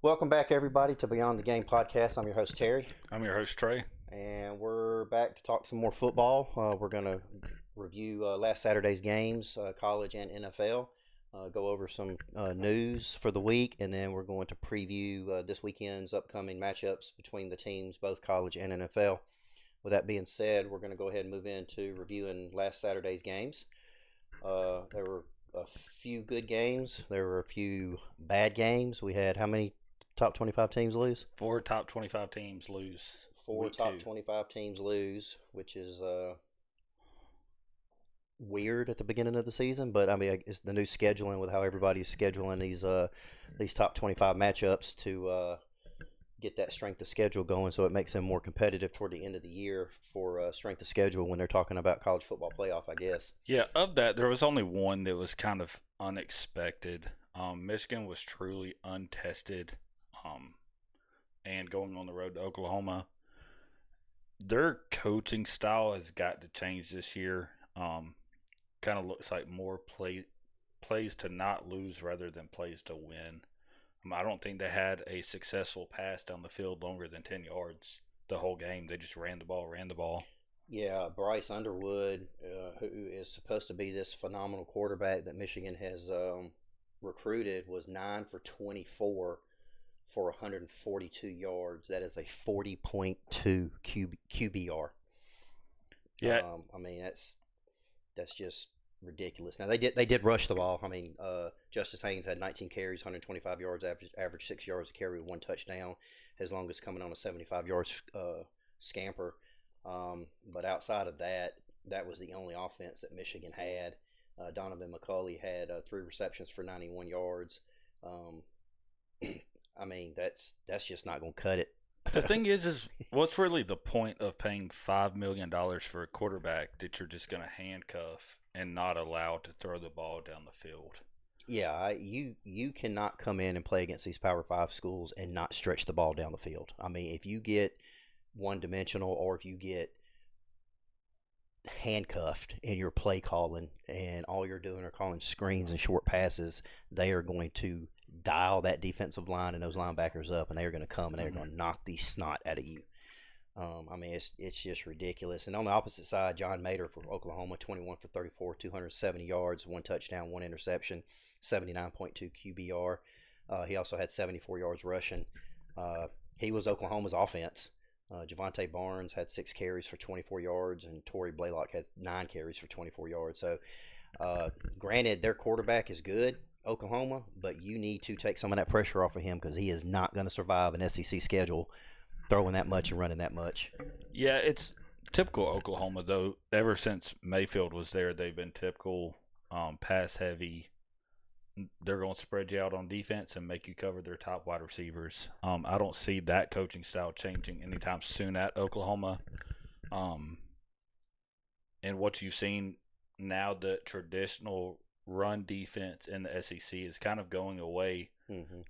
Welcome back, everybody, to Beyond the Game podcast. I'm your host, Terry, I'm your host, Trey. and we're back to talk some more football. We're going to review last Saturday's games, college and NFL, go over some news for the week, and then we're going to preview this weekend's upcoming matchups between the teams, both college and NFL. With that being said, we're going to go ahead and move into reviewing last Saturday's games. There were a few good games. There were a few bad games. We had how many top 25 teams lose? 4 top 25 teams lose. Four week top two. 25 teams lose, which is weird at the beginning of the season. But I mean, it's the new scheduling with how everybody's scheduling these top 25 matchups to get that strength of schedule going, so it makes them more competitive toward the end of the year for strength of schedule when they're talking about college football playoff, I guess. Yeah, of that, there was only one that was kind of unexpected. Michigan was truly untested, and going on the road to Oklahoma. Their coaching style has got to change this year. Kind of looks like more plays to not lose rather than plays to win. I don't think they had a successful pass down the field longer than 10 yards the whole game. They just ran the ball. Yeah, Bryce Underwood, who is supposed to be this phenomenal quarterback that Michigan has recruited, was 9 for 24 for 142 yards. That is a 40.2 QBR. Yeah. I mean, that's just ridiculous. Now they did rush the ball. I mean, Justice Haynes had 19 carries, 125 yards, average 6 yards a carry with 1 touchdown. His longest coming on a 75-yard scamper. But outside of that, that was the only offense that Michigan had. Donovan McCulley had 3 receptions for 91 yards. I mean, that's just not going to cut it. The thing is what's really the point of paying $5 million for a quarterback that you're just going to handcuff and not allow to throw the ball down the field? Yeah, you cannot come in and play against these Power 5 schools and not stretch the ball down the field. I mean, if you get one-dimensional or if you get handcuffed in your play calling and all you're doing are calling screens and short passes, they are going to dial that defensive line and those linebackers up, and they're going to come and they're going to knock the snot out of you. I mean, it's just ridiculous. And on the opposite side, John Mater for Oklahoma, 21 for 34, 270 yards, 1 touchdown, 1 interception, 79.2 QBR. He also had 74 yards rushing. He was Oklahoma's offense. Javante Barnes had 6 carries for 24 yards, and Torrey Blaylock had 9 carries for 24 yards. So, granted, their quarterback is good, Oklahoma, but you need to take some of that pressure off of him because he is not going to survive an SEC schedule throwing that much and running that much. Yeah, it's typical Oklahoma, though. Ever since Mayfield was there, they've been typical pass heavy. They're going to spread you out on defense and make you cover their top wide receivers. I don't see that coaching style changing anytime soon at Oklahoma. And what you've seen now, the traditional run defense in the SEC is kind of going away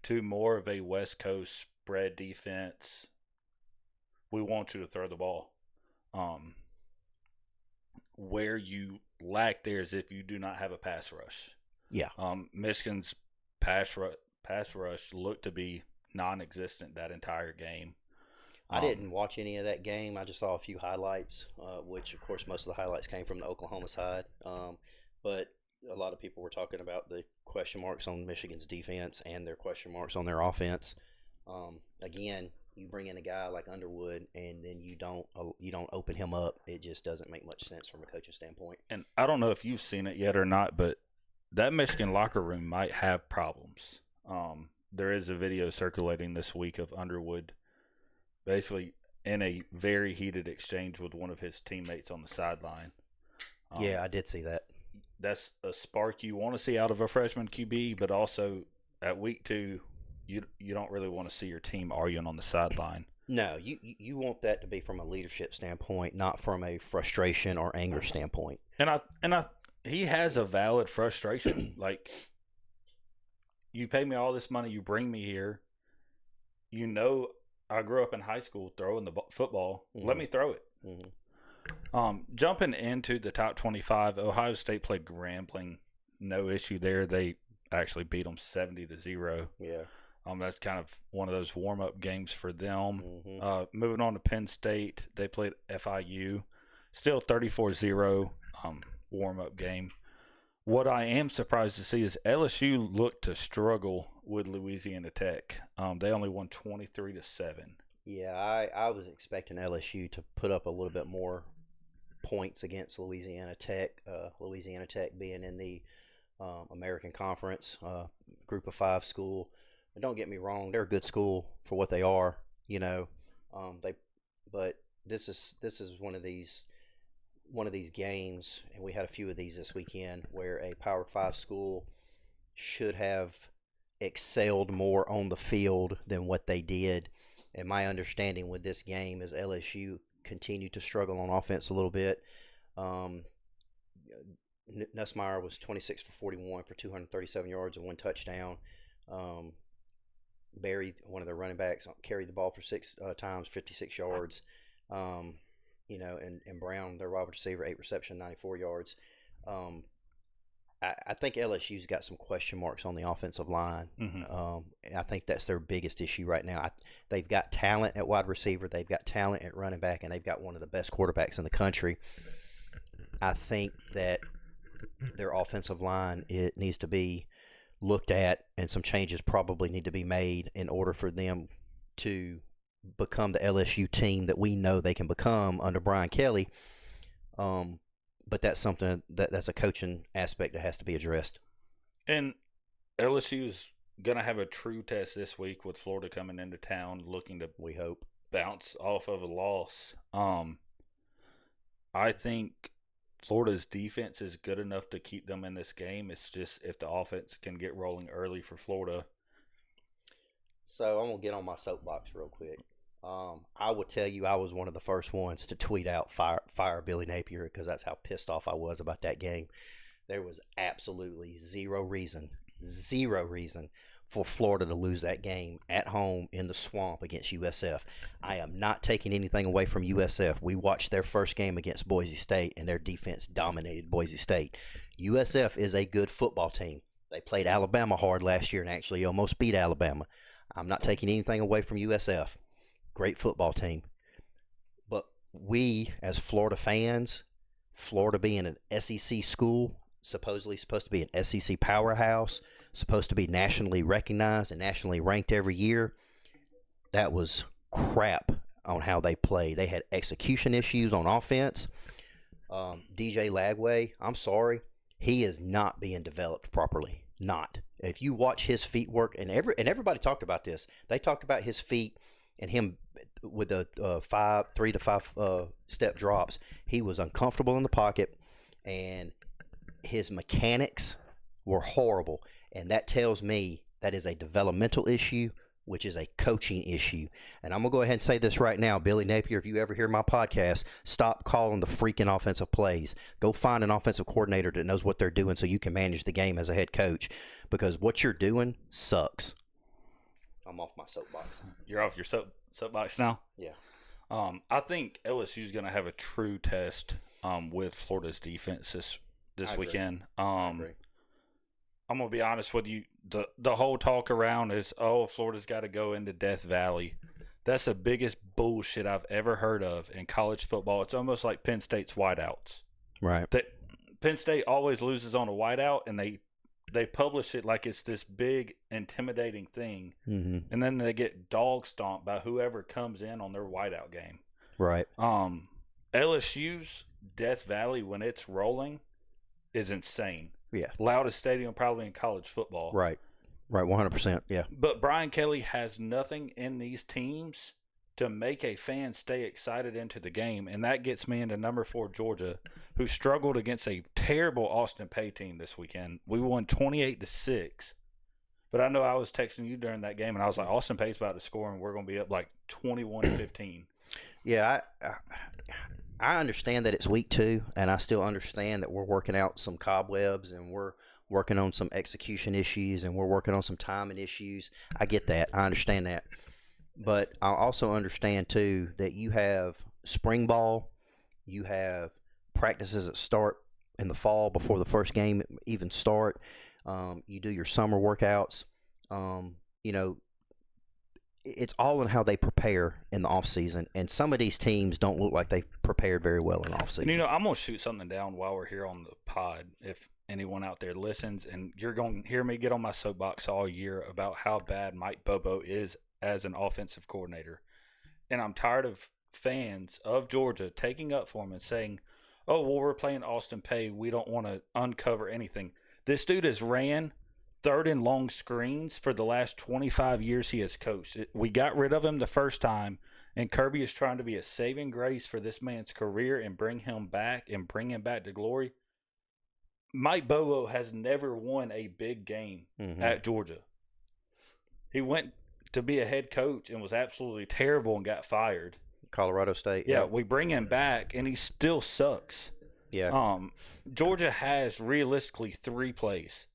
to more of a West Coast spread defense. We want you to throw the ball. Where you lack there is if you do not have a pass rush. Yeah. Michigan's pass rush looked to be non-existent that entire game. I didn't watch any of that game. I just saw a few highlights, which, of course, most of the highlights came from the Oklahoma side. But a lot of people were talking about the question marks on Michigan's defense and their question marks on their offense. Again, you bring in a guy like Underwood and then you don't open him up. It just doesn't make much sense from a coaching standpoint. And I don't know if you've seen it yet or not, but that Michigan locker room might have problems. There is a video circulating this week of Underwood basically in a very heated exchange with one of his teammates on the sideline. Yeah, I did see that. That's a spark you want to see out of a freshman QB, but also at week 2, you don't really want to see your team arguing on the sideline. No, you want that to be from a leadership standpoint, not from a frustration or anger standpoint. And he has a valid frustration. Like, you pay me all this money, you bring me here. You know, I grew up in high school throwing the football. Mm-hmm. Let me throw it. Mm-hmm. Jumping into the top 25, Ohio State played Grambling. No issue there. They actually beat them 70-0. Yeah. That's kind of one of those warm-up games for them. Mm-hmm. Moving on to Penn State, they played FIU. Still 34-0 warm-up game. What I am surprised to see is LSU looked to struggle with Louisiana Tech. They only won 23-7. Yeah, I was expecting LSU to put up a little bit more points against Louisiana Tech. Louisiana Tech being in the American Conference, Group of Five school. And don't get me wrong, they're a good school for what they are. You know, they, but this is one of these games, and we had a few of these this weekend where a Power Five school should have excelled more on the field than what they did. And my understanding with this game is LSU continued to struggle on offense a little bit. Um, Nussmeier was 26 for 41 for 237 yards and one touchdown. Barry, one of their running backs, carried the ball for six times, 56 yards. And Brown, their wide receiver, 8 reception, 94 yards. I think LSU's got some question marks on the offensive line. I think that's their biggest issue right now. They've got talent at wide receiver, they've got talent at running back, and they've got one of the best quarterbacks in the country. I think that their offensive line, it needs to be looked at, and some changes probably need to be made in order for them to become the LSU team that we know they can become under Brian Kelly. But that's something that's a coaching aspect that has to be addressed. And LSU is going to have a true test this week with Florida coming into town looking to, we hope, bounce off of a loss. I think Florida's defense is good enough to keep them in this game. It's just if the offense can get rolling early for Florida. So I'm going to get on my soapbox real quick. I will tell you I was one of the first ones to tweet out fire Billy Napier, because that's how pissed off I was about that game. There was absolutely zero reason for Florida to lose that game at home in the swamp against USF. I am not taking anything away from USF. We watched their first game against Boise State, and their defense dominated Boise State. USF is a good football team. They played Alabama hard last year and actually almost beat Alabama. I'm not taking anything away from USF. Great football team. But we, as Florida fans, Florida being an SEC school, supposedly supposed to be an SEC powerhouse, supposed to be nationally recognized and nationally ranked every year, that was crap on how they played. They had execution issues on offense. DJ Lagway, I'm sorry, he is not being developed properly. Not. If you watch his feet work, and everybody talked about this, they talked about his feet and him with the 3 to 5 step drops. He was uncomfortable in the pocket, and his mechanics were horrible. And that tells me that is a developmental issue, which is a coaching issue. And I'm going to go ahead and say this right now, Billy Napier, if you ever hear my podcast, stop calling the freaking offensive plays. Go find an offensive coordinator that knows what they're doing so you can manage the game as a head coach, because what you're doing sucks. I'm off my soapbox. You're off your soapbox now? Yeah. I think LSU is going to have a true test with Florida's defense this weekend. I agree. I'm going to be honest with you. The whole talk around is, Florida's got to go into Death Valley. That's the biggest bullshit I've ever heard of in college football. It's almost like Penn State's whiteouts. Right. Penn State always loses on a whiteout, and they publish it like it's this big, intimidating thing. Mm-hmm. And then they get dog stomped by whoever comes in on their whiteout game. Right. LSU's Death Valley, when it's rolling, is insane. Yeah. Loudest stadium probably in college football. Right. Right. 100%. Yeah. But Brian Kelly has nothing in these teams to make a fan stay excited into the game. And that gets me into number 4, Georgia, who struggled against a terrible Austin Peay team this weekend. We won 28-6. But I know I was texting you during that game, and I was like, Austin Peay's about to score, and we're going to be up like 21-15. Yeah, I understand that it's week 2, and I still understand that we're working out some cobwebs, and we're working on some execution issues, and we're working on some timing issues. I get that. I understand that. But I also understand, too, that you have spring ball, you have practices that start in the fall before the first game even start. You do your summer workouts. it's all in how they prepare in the off season, and some of these teams don't look like they've prepared very well in the off season. And, I'm going to shoot something down while we're here on the pod. If anyone out there listens, and you're going to hear me get on my soapbox all year about how bad Mike Bobo is as an offensive coordinator. And I'm tired of fans of Georgia taking up for him and saying, oh, well, we're playing Austin Peay. We don't want to uncover anything. This dude has ran third and long screens for the last 25 years he has coached. We got rid of him the first time, and Kirby is trying to be a saving grace for this man's career and bring him back to glory. Mike Bobo has never won a big game at Georgia. He went to be a head coach and was absolutely terrible and got fired. Colorado State. Yeah, we bring him back, and he still sucks. Yeah. Georgia has realistically 3 plays.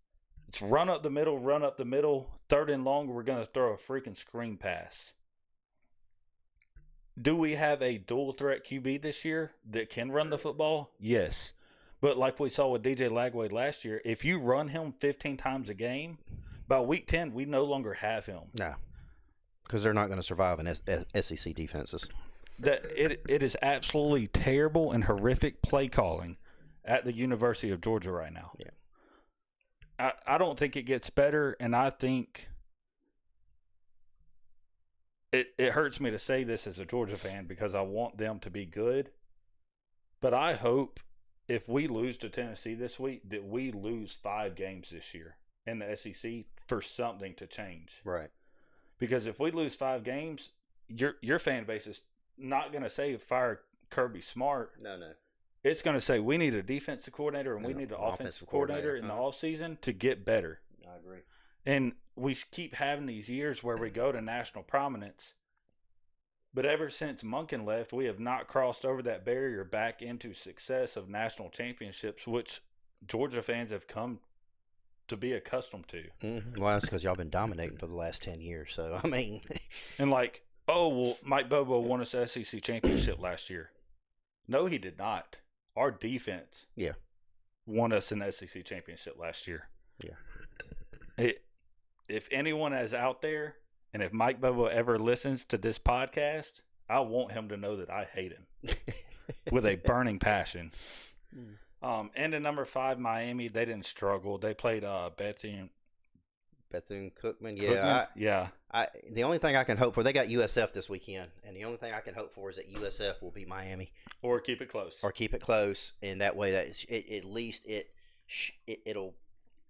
It's run up the middle, third and long, we're going to throw a freaking screen pass. Do we have a dual threat QB this year that can run the football? Yes. But like we saw with DJ Lagway last year, if you run him 15 times a game, by week 10, we no longer have him. No, because they're not going to survive in SEC defenses. That it is absolutely terrible and horrific play calling at the University of Georgia right now. Yeah. I don't think it gets better, and I think it hurts me to say this as a Georgia fan because I want them to be good. But I hope if we lose to Tennessee this week that we lose 5 games this year in the SEC for something to change. Right. Because if we lose 5 games, your fan base is not going to say fire Kirby Smart. No. It's going to say we need a defensive coordinator and we need an offensive coordinator in the offseason to get better. I agree. And we keep having these years where we go to national prominence. But ever since Monken left, we have not crossed over that barrier back into success of national championships, which Georgia fans have come to be accustomed to. Mm-hmm. Well, that's because y'all been dominating for the last 10 years. So, I mean. And like, oh, well, Mike Bobo won us the SEC championship last year. No, he did not. Our defense won us an SEC championship last year. Yeah. If anyone is out there, and if Mike Bobo ever listens to this podcast, I want him to know that I hate him with a burning passion. And at number 5, Miami, they didn't struggle. They played Bethune-Cookman. Yeah. The only thing I can hope for, they got USF this weekend, and the only thing I can hope for is that USF will beat Miami. Or keep it close. And that way, at least it'll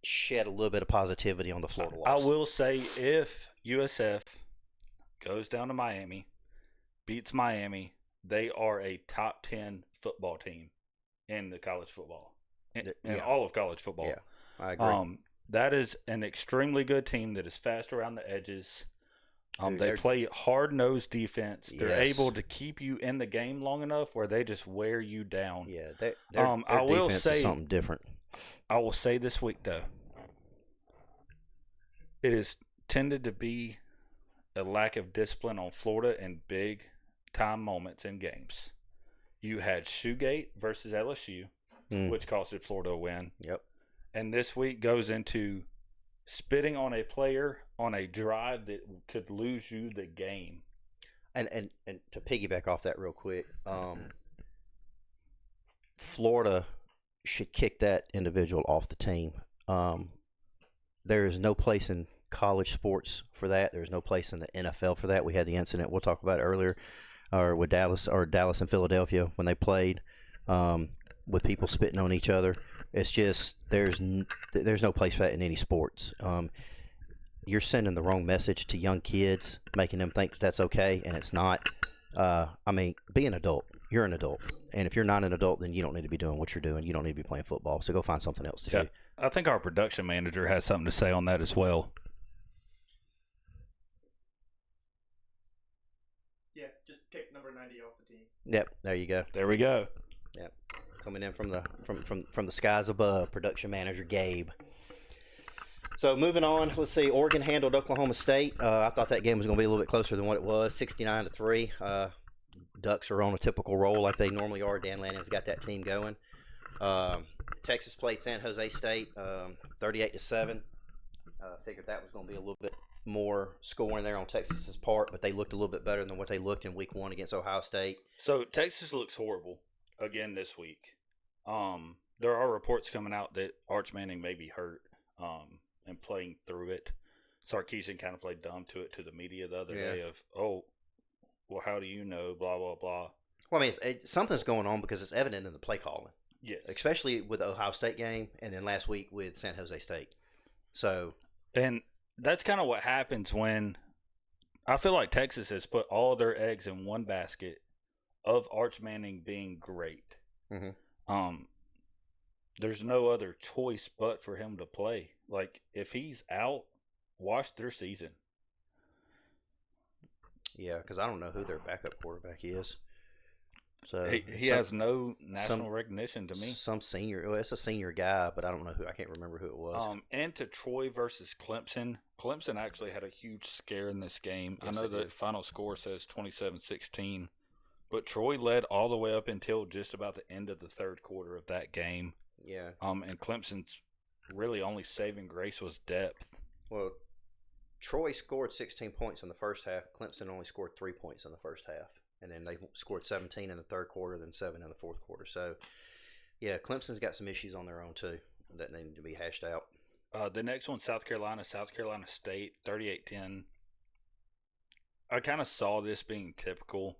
shed a little bit of positivity on the Florida loss. I will say, if USF goes down to Miami, beats Miami, they are a top 10 football team in the college football, in all of college football. Yeah, I agree. That is an extremely good team that is fast around the edges. They play hard-nosed defense. They're able to keep you in the game long enough where they just wear you down. Yeah, their I will defense say is something different. I will say this week, though, it has tended to be a lack of discipline on Florida in big-time moments in games. You had Shoegate versus LSU, which costed Florida a win. Yep. And this week goes into spitting on a player on a drive that could lose you the game. And to piggyback off that real quick, Florida should kick that individual off the team. There is no place in college sports for that. There's no place in the NFL for that. We had the incident we'll talk about earlier, or with Dallas and Philadelphia when they played, with people spitting on each other. It's just there's no place for that in any sports. You're sending the wrong message to young kids, making them think that's okay, and it's not. I mean, be an adult. You're an adult, and if you're not an adult, then you don't need to be doing what you're doing. You don't need to be playing football. So go find something else to do. I think our production manager has something to say on that as well. Yeah, just kick number 90 off the team. Yep, there you go. There we go. Yep, coming in from the skies above, production manager Gabe. So moving on, let's see. Oregon handled Oklahoma State. I thought that game was going to be a little bit closer than what it was, 69-3. Ducks are on a typical roll like they normally are. Dan Lanning's got that team going. Texas played San Jose State 38-7. Figured that was going to be a little bit more scoring there on Texas's part, but they looked a little bit better than what they looked in Week 1 against Ohio State. So Texas looks horrible again this week. There are reports coming out that Arch Manning may be hurt and playing through it. Sarkisian kind of played dumb to it to the media the other day of, oh, well, how do you know, blah, blah, blah. Well, I mean, something's going on because it's evident in the play calling. Yes. Especially with the Ohio State game and then last week with San Jose State. So, and that's kind of what happens when I feel like Texas has put all their eggs in one basket of Arch Manning being great. mm-hmm. There's no other choice but for him to play. Like, if he's out, watch their season. Yeah, because I don't know who their backup quarterback is. So he has no national recognition to me. Some senior, well, it's a senior guy, but I don't know who. I can't remember who it was. And to Troy versus Clemson. Clemson actually had a huge scare in this game. Yes, I know the final score says 27-16, but Troy led all the way up until just about the end of the third quarter of that game. Yeah. And Clemson's really only saving grace was depth. Well, Troy scored 16 points in the first half. Clemson only scored 3 points in the first half. And then they scored 17 in the third quarter, then 7 in the fourth quarter. So, yeah, Clemson's got some issues on their own, too, that need to be hashed out. The next one, South Carolina State, 38-10. I kind of saw this being typical.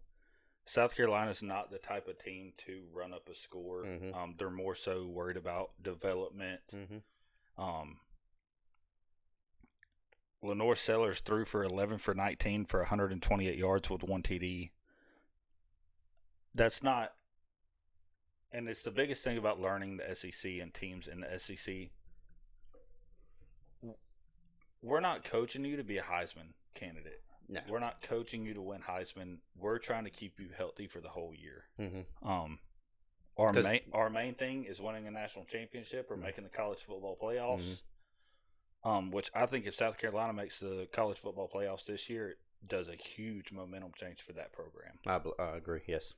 South Carolina's not the type of team to run up a score. Mm-hmm. They're more so worried about development. Mm-hmm. Lenore Sellers threw for 11 for 19 for 128 yards with 1 TD. That's not, and it's the biggest thing about learning the SEC and teams in the SEC. We're not coaching you to be a Heisman candidate. No. We're not coaching you to win Heisman. We're trying to keep you healthy for the whole year. Mm-hmm. Our main thing is winning a national championship or making the college football playoffs. Mm-hmm. Which I think if South Carolina makes the college football playoffs this year, it does a huge momentum change for that program. I agree, yes.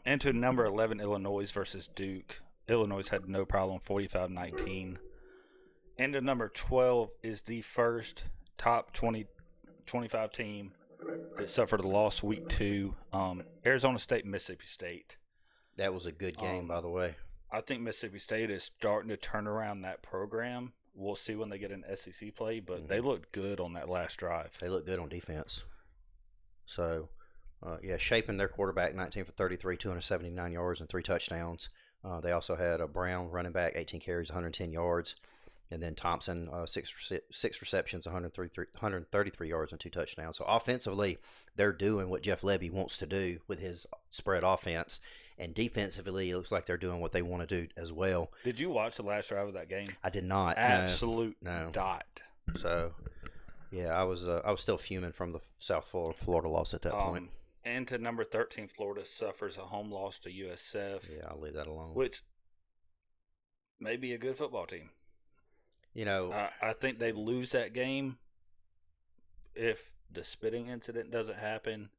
Into number 11, Illinois versus Duke. Illinois had no problem, 45-19. Into number 12 is the first top 25 team that suffered a loss week 2. Arizona State, Mississippi State. That was a good game, by the way. I think Mississippi State is starting to turn around that program. We'll see when they get an SEC play, but they looked good on that last drive. They looked good on defense. So, shaping their quarterback, 19 for 33, 279 yards and 3 touchdowns. They also had a Brown running back, 18 carries, 110 yards. And then Thompson, six receptions, 133 yards and 2 touchdowns. So offensively, they're doing what Jeff Lebby wants to do with his spread offense. And defensively, it looks like they're doing what they want to do as well. Did you watch the last drive of that game? I did not. Absolute no. dot. So, yeah, I was still fuming from the South Florida loss at that point. And to number 13, Florida suffers a home loss to USF. Yeah, I'll leave that alone. Which may be a good football team. You know, I think they lose that game if the spitting incident doesn't happen.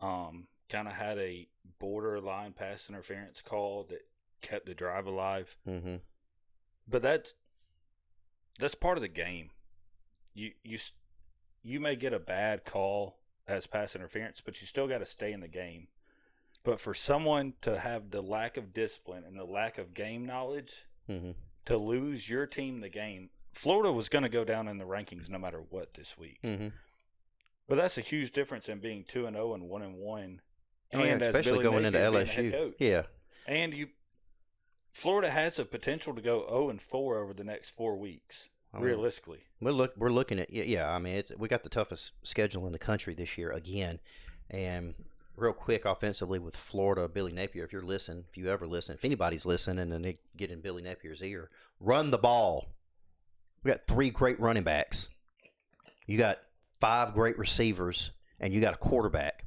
Kind of had a borderline pass interference call that kept the drive alive. Mm-hmm. But that's part of the game. You may get a bad call as pass interference, but you still got to stay in the game. But for someone to have the lack of discipline and the lack of game knowledge to lose your team the game, Florida was going to go down in the rankings no matter what this week. Mm-hmm. But that's a huge difference in being 2-0 and 1-1. Oh, yeah, especially going into LSU. Yeah. And Florida has the potential to go 0-4 over the next 4 weeks, realistically. We're looking at I mean, we got the toughest schedule in the country this year again. And real quick, offensively with Florida, Billy Napier, if you ever listen, if anybody's listening and they get in Billy Napier's ear, run the ball. We got 3 great running backs. You got 5 great receivers, and you got a quarterback.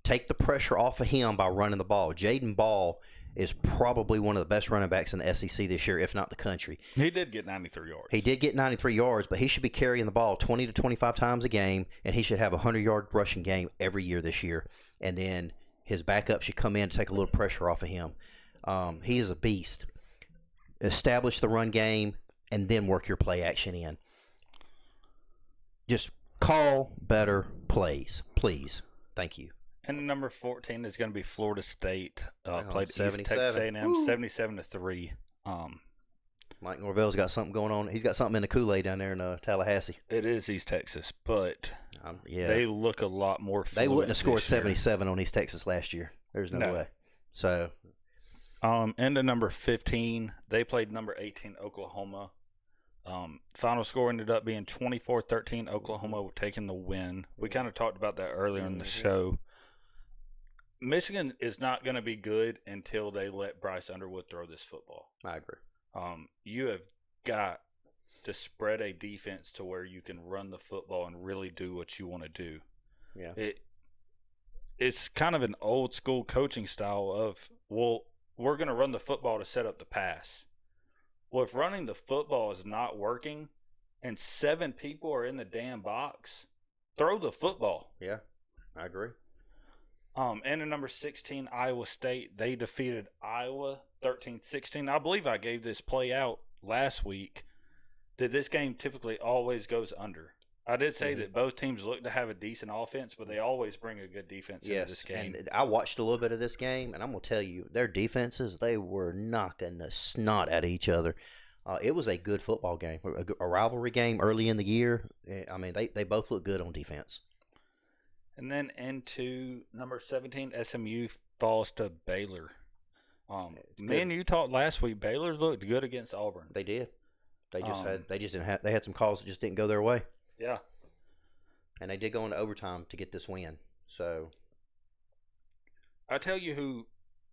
Take the pressure off of him by running the ball. Jaden Ball is probably one of the best running backs in the SEC this year, if not the country. He did get 93 yards. He did get 93 yards, but he should be carrying the ball 20 to 25 times a game, and he should have a 100-yard rushing game every year this year. And then his backup should come in to take a little pressure off of him. He is a beast. Establish the run game, and then work your play action in. just call better plays, please. Thank you. And number 14 is going to be Florida State. Played East 77. Texas A&M, Woo. 77-3. Mike Norvell's got something going on. He's got something in the Kool-Aid down there in Tallahassee. It is East Texas, but Yeah, they look a lot more they wouldn't have scored this year. 77 on East Texas last year. There's no way. So, into number 15, they played number 18, Oklahoma. Final score ended up being 24-13. Oklahoma taking the win. We kind of talked about that earlier in the show. Michigan is not going to be good until they let Bryce Underwood throw this football. I agree. You have got to spread a defense to where you can run the football and really do what you want to do. Yeah. It's kind of an old school coaching style of, well, we're going to run the football to set up the pass. Well, if running the football is not working and 7 people are in the damn box, throw the football. Yeah, I agree. And in number 16, Iowa State, they defeated Iowa 13-16. I believe I gave this play out last week that this game typically always goes under. I did say that both teams look to have a decent offense, but they always bring a good defense into this game. And I watched a little bit of this game, and I'm going to tell you, their defenses, they were knocking the snot out of each other. It was a good football game, a rivalry game early in the year. I mean, they both look good on defense. And then into number 17, SMU falls to Baylor. Me and you talked last week. Baylor looked good against Auburn. They did. They had some calls that just didn't go their way. Yeah. And they did go into overtime to get this win. So I tell you who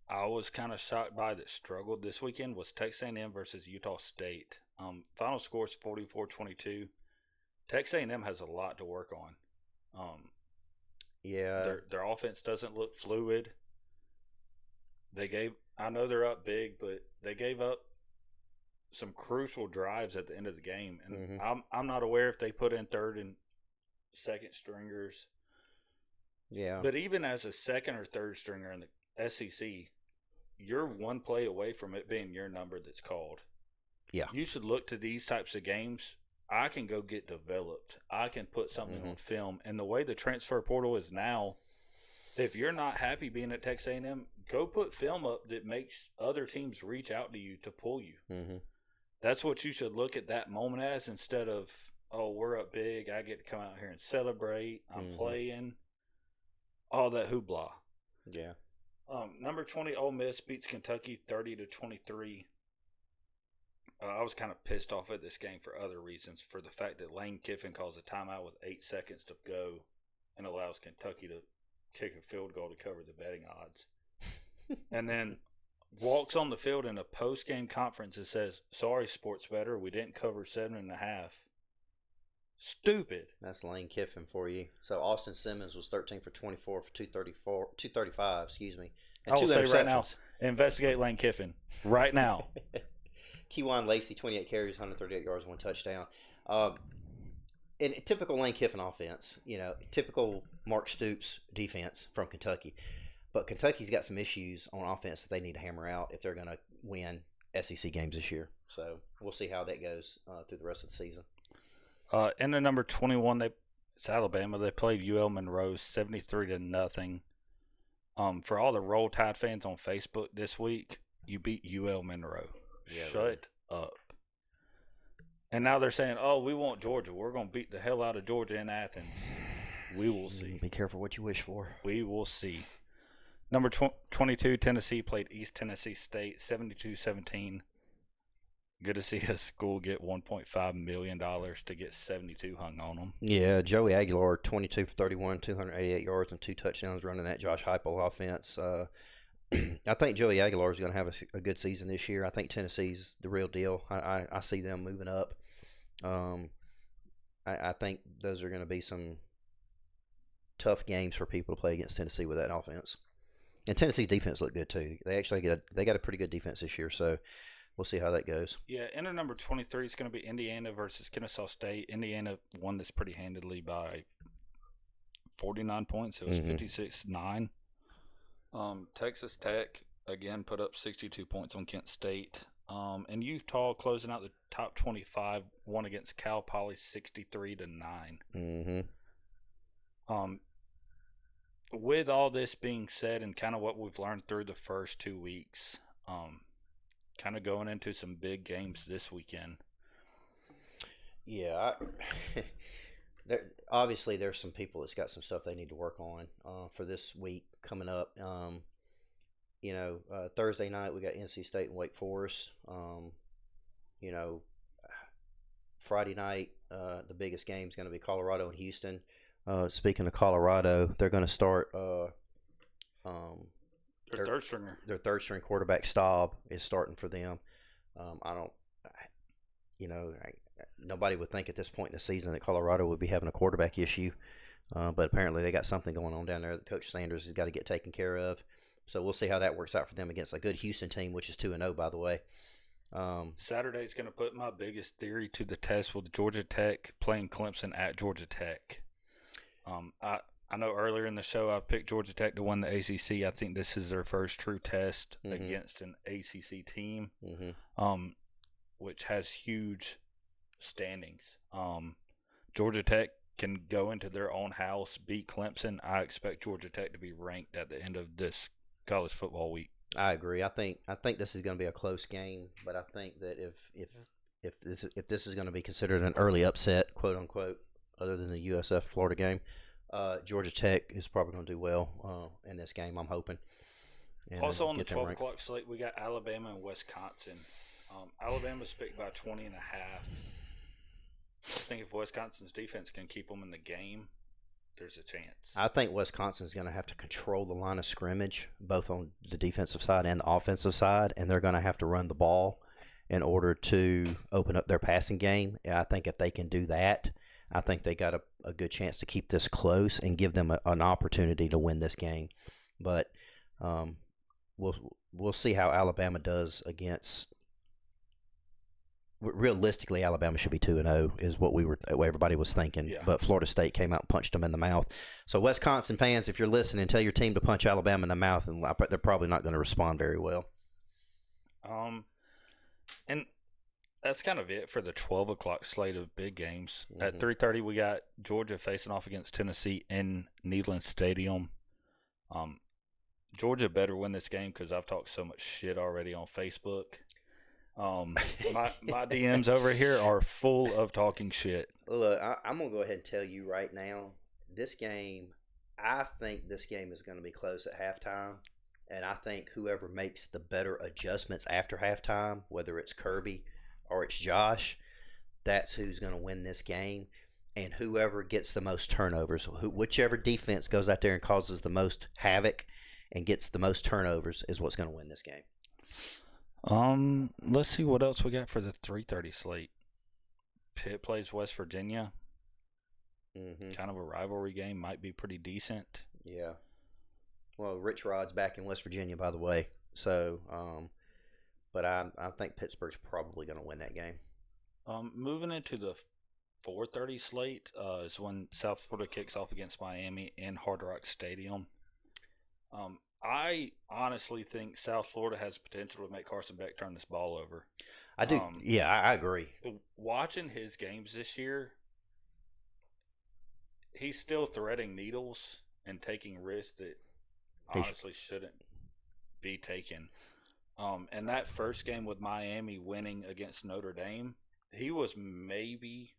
I was kind of shocked by that struggled this weekend was Texas A&M versus Utah State. Final score is 44-22. Texas A&M has a lot to work on. Yeah, their offense doesn't look fluid. I know they're up big, but they gave up some crucial drives at the end of the game, and I'm not aware if they put in third and second stringers. Yeah, but even as a second or third stringer in the SEC, you're one play away from it being your number that's called. Yeah, you should look to these types of games. I can go get developed. I can put something on film. And the way the transfer portal is now, if you're not happy being at Texas A&M, go put film up that makes other teams reach out to you to pull you. That's what you should look at that moment as, instead of, oh, we're up big, I get to come out here and celebrate, I'm playing, all that hoopla. Yeah. Number 20, Ole Miss beats Kentucky 30-23. I was kind of pissed off at this game for other reasons, for the fact that Lane Kiffin calls a timeout with 8 seconds to go and allows Kentucky to kick a field goal to cover the betting odds. And then walks on the field in a post-game conference and says, sorry, sports bettor, we didn't cover 7.5. Stupid. That's Lane Kiffin for you. So Austin Simmons was 13 for 24 for 235, excuse me. And I will 2 say interceptions. right now, investigate Lane Kiffin right now. Kejuan Lacey, 28 carries, 138 yards, 1 touchdown. In typical Lane Kiffin offense, typical Mark Stoops defense from Kentucky. But Kentucky's got some issues on offense that they need to hammer out if they're going to win SEC games this year. So we'll see how that goes through the rest of the season. In the number 21, it's Alabama. They played UL Monroe 73-0. For all the Roll Tide fans on Facebook this week, you beat UL Monroe. Yeah, Shut up. And now they're saying, oh, we want Georgia. We're going to beat the hell out of Georgia in Athens. We will see. Be careful what you wish for. We will see. Number 22, Tennessee played East Tennessee State 72-17. Good to see a school get $1.5 million to get 72 hung on them. Yeah, Joey Aguilar, 22 for 31, 288 yards and 2 touchdowns running that Josh Heupel offense. I think Joey Aguilar is going to have a good season this year. I think Tennessee's the real deal. I see them moving up. I think those are going to be some tough games for people to play against Tennessee with that offense. And Tennessee's defense looked good too. They actually got a pretty good defense this year, so we'll see how that goes. Yeah, enter number 23 is going to be Indiana versus Kennesaw State. Indiana won this pretty handedly by 49 points. It was 56-9. Texas Tech, again, put up 62 points on Kent State. And Utah closing out the top 25, won against Cal Poly 63-9. Mm-hmm. With all this being said, and kind of what we've learned through the first 2 weeks, kind of going into some big games this weekend. Yeah, obviously there's some people that's got some stuff they need to work on for this week coming up. Thursday night we got NC State and Wake Forest. Friday night the biggest game is going to be Colorado and Houston. Speaking of Colorado, they're going to start Their third stringer. Their third string quarterback Staub is starting for them. Nobody would think at this point in the season that Colorado would be having a quarterback issue, but apparently they got something going on down there that Coach Sanders has got to get taken care of. So we'll see how that works out for them against a good Houston team, which is 2-0, by the way. Saturday's going to put my biggest theory to the test with Georgia Tech playing Clemson at Georgia Tech. I know earlier in the show I picked Georgia Tech to win the ACC. I think this is their first true test against an ACC team, which has huge standings. Georgia Tech can go into their own house, beat Clemson. I expect Georgia Tech to be ranked at the end of this college football week. I agree. I think this is going to be a close game, but I think that if this is going to be considered an early upset, quote unquote, other than the USF Florida game, Georgia Tech is probably going to do well in this game, I'm hoping. And also on the 12 o'clock slate, we got Alabama and Wisconsin. Alabama's picked by 20.5. I think if Wisconsin's defense can keep them in the game, there's a chance. I think Wisconsin's going to have to control the line of scrimmage, both on the defensive side and the offensive side, and they're going to have to run the ball in order to open up their passing game. And I think if they can do that, I think they got a good chance to keep this close and give them an opportunity to win this game. But we'll see how Alabama does against. Realistically, Alabama should be 2-0 is what everybody was thinking. Yeah. But Florida State came out and punched them in the mouth. So Wisconsin fans, if you're listening, tell your team to punch Alabama in the mouth, and they're probably not going to respond very well. And that's kind of it for the 12 o'clock slate of big games. At 3:30, we got Georgia facing off against Tennessee in Neyland Stadium. Georgia better win this game because I've talked so much shit already on Facebook. My DMs over here are full of talking shit. Look, I'm going to go ahead and tell you right now, I think this game is going to be close at halftime, and I think whoever makes the better adjustments after halftime, whether it's Kirby or it's Josh, that's who's going to win this game, and whoever gets the most turnovers, whichever defense goes out there and causes the most havoc and gets the most turnovers is what's going to win this game. Let's see what else we got for the 3:30 slate. Pitt plays West Virginia. Kind of a rivalry game, might be pretty decent. Yeah. Well, Rich Rod's back in West Virginia, by the way. So, but I think Pittsburgh's probably going to win that game. Moving into the 4:30 slate is when South Florida kicks off against Miami in Hard Rock Stadium. I honestly think South Florida has potential to make Carson Beck turn this ball over. I do. I agree. Watching his games this year, he's still threading needles and taking risks that honestly shouldn't be taken. And that first game with Miami winning against Notre Dame, he was maybe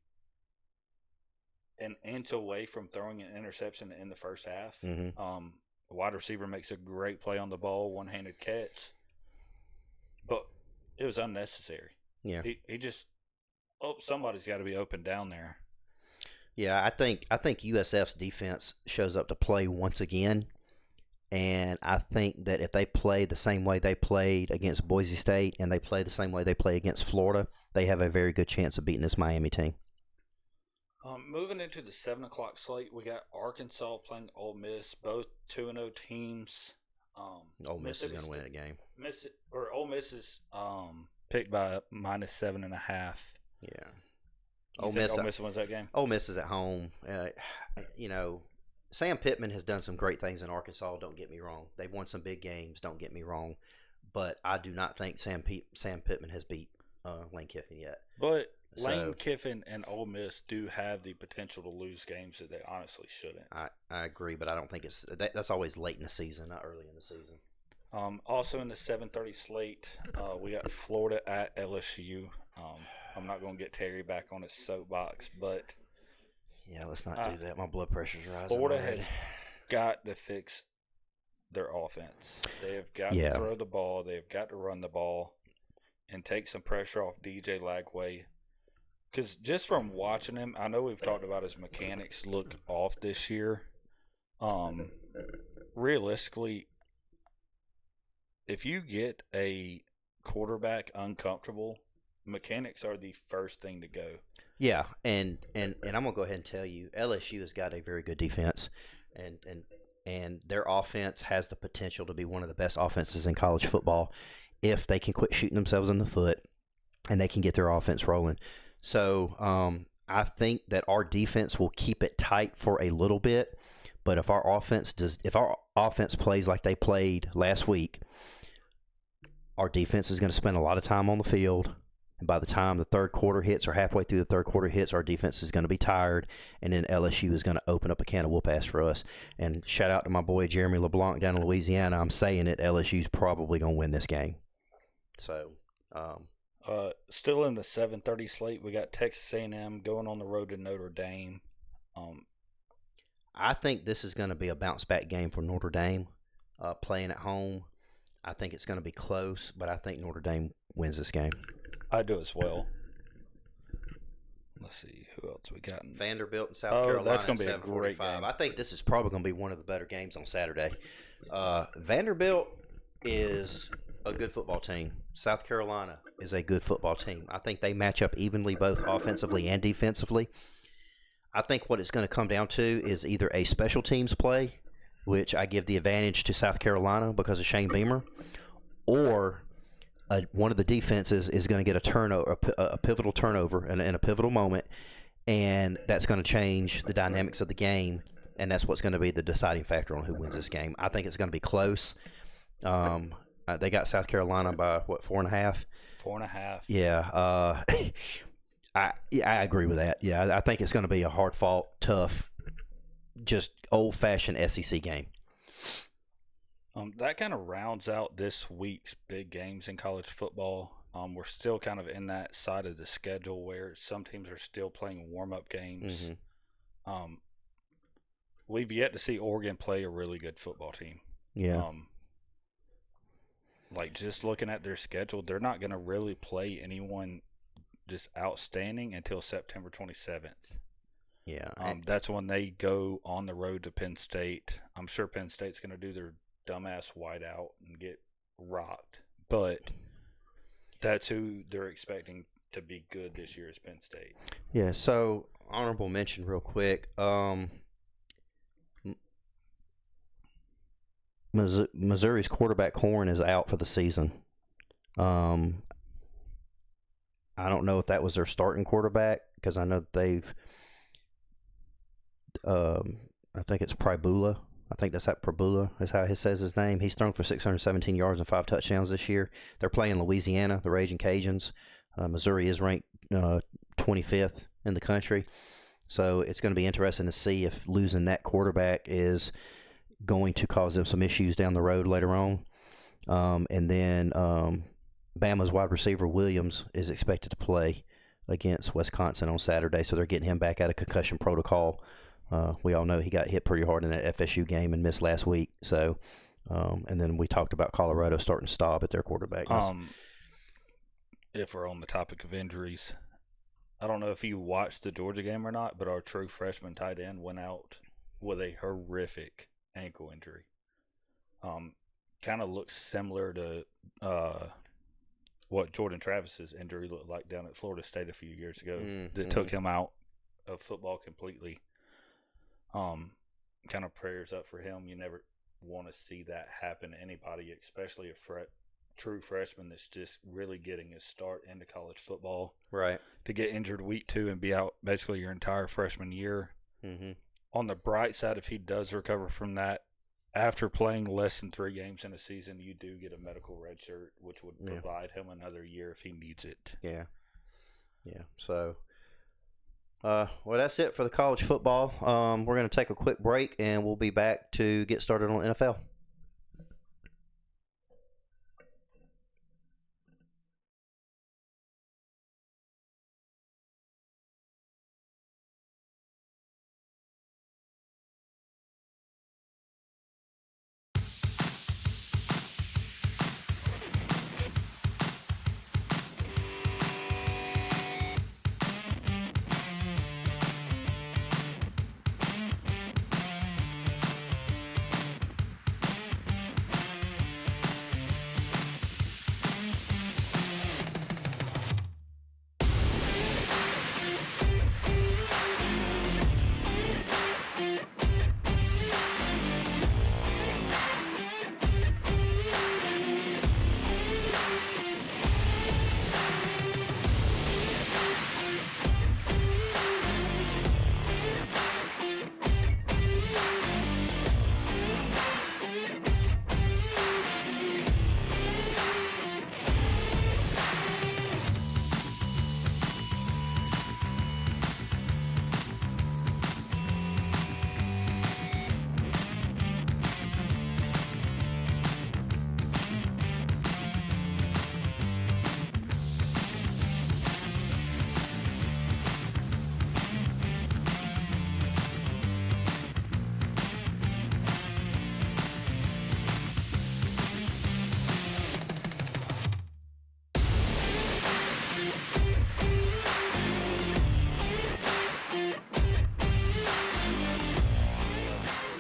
an inch away from throwing an interception in the first half. The wide receiver makes a great play on the ball, one-handed catch, but it was unnecessary. Yeah, he just somebody's got to be open down there. Yeah, I think USF's defense shows up to play once again, and I think that if they play the same way they played against Boise State and they play the same way they play against Florida, they have a very good chance of beating this Miami team. Moving into the 7 o'clock slate, we got Arkansas playing Ole Miss, both 2-0 teams. Ole Miss is going to win the game. Ole Miss is picked by -7.5. Yeah. Ole Miss wins that game? Ole Miss is at home. Sam Pittman has done some great things in Arkansas, don't get me wrong. They've won some big games, don't get me wrong. but I do not think Sam Pittman has beat Lane Kiffin yet. But So- Lane Kiffin and Ole Miss do have the potential to lose games that they honestly shouldn't. I agree, but I don't think that's always late in the season, not early in the season. Also in the 7:30 slate, we got Florida at LSU. I'm not going to get Terry back on his soapbox, but Yeah, let's not do that. My blood pressure's rising. Florida already. has got to fix their offense. They have got Yeah. to throw the ball. They have got to run the ball and take some pressure off DJ Lagway. Because just from watching him, I know we've talked about his mechanics look off this year. Realistically, if you get a quarterback uncomfortable, mechanics are the first thing to go. Yeah, and I'm gonna go ahead and tell you, LSU has got a very good defense, and their offense has the potential to be one of the best offenses in college football if they can quit shooting themselves in the foot and they can get their offense rolling. So I think that our defense will keep it tight for a little bit, but if our offense plays like they played last week, our defense is going to spend a lot of time on the field. And by the time the third quarter hits or halfway through the third quarter hits, our defense is going to be tired, and then LSU is going to open up a can of whoop ass for us. And shout out to my boy Jeremy LeBlanc down in Louisiana. I'm saying it, LSU's probably going to win this game. So, still in the 7:30 slate, we got Texas A&M going on the road to Notre Dame. I think this is going to be a bounce back game for Notre Dame, playing at home. I think it's going to be close, but I think Notre Dame wins this game. I do as well. Let's see who else we got. Vanderbilt and South Carolina. That's going to be a at great 7:45. game. I think this is probably going to be one of the better games on Saturday. Vanderbilt is a good football team. South Carolina is a good football team. I think they match up evenly both offensively and defensively. I think what it's going to come down to is either a special teams play, which I give the advantage to South Carolina because of Shane Beamer, or one of the defenses is going to get a turnover, a pivotal turnover in a pivotal moment, and that's going to change the dynamics of the game, and that's what's going to be the deciding factor on who wins this game. I think it's going to be close. They got South Carolina by, 4.5? 4.5. Yeah. I agree with that. Yeah, I think it's going to be a hard-fought, tough, just old-fashioned SEC game. That kind of rounds out this week's big games in college football. We're still kind of in that side of the schedule where some teams are still playing warm-up games. Mm-hmm. We've yet to see Oregon play a really good football team. Yeah. Like just looking at their schedule, they're not going to really play anyone just outstanding until September 27th. Yeah. That's when they go on the road to Penn State. I'm sure Penn State's going to do their dumbass whiteout and get rocked, but that's who they're expecting to be good this year is Penn State. Yeah, so honorable mention real quick. Missouri's quarterback Horn is out for the season. I don't know if that was their starting quarterback because I know they've I think it's Pribula. I think that's that Pribula is how he says his name. He's thrown for 617 yards and 5 touchdowns this year. They're playing Louisiana, the Raging Cajuns. Missouri is ranked 25th in the country. So it's going to be interesting to see if losing that quarterback is going to cause them some issues down the road later on. And then Bama's wide receiver Williams is expected to play against Wisconsin on Saturday, so they're getting him back out of concussion protocol. We all know he got hit pretty hard in that FSU game and missed last week. So, and then we talked about Colorado starting Staub at their quarterback. If we're on the topic of injuries, I don't know if you watched the Georgia game or not, but our true freshman tight end went out with a horrific ankle injury. Kind of looks similar to what Jordan Travis's injury looked like down at Florida State a few years ago. That took him out of football completely. Kind of prayers up for him. You never want to see that happen to anybody, especially a true freshman that's just really getting his start into college football. Right. To get injured week 2 and be out basically your entire freshman year. Mm-hmm. On the bright side, if he does recover from that, after playing less than 3 games in a season, you do get a medical red shirt, which would Yeah. provide him another year if he needs it. Yeah. So, well, that's it for the college football. We're going to take a quick break, and we'll be back to get started on NFL.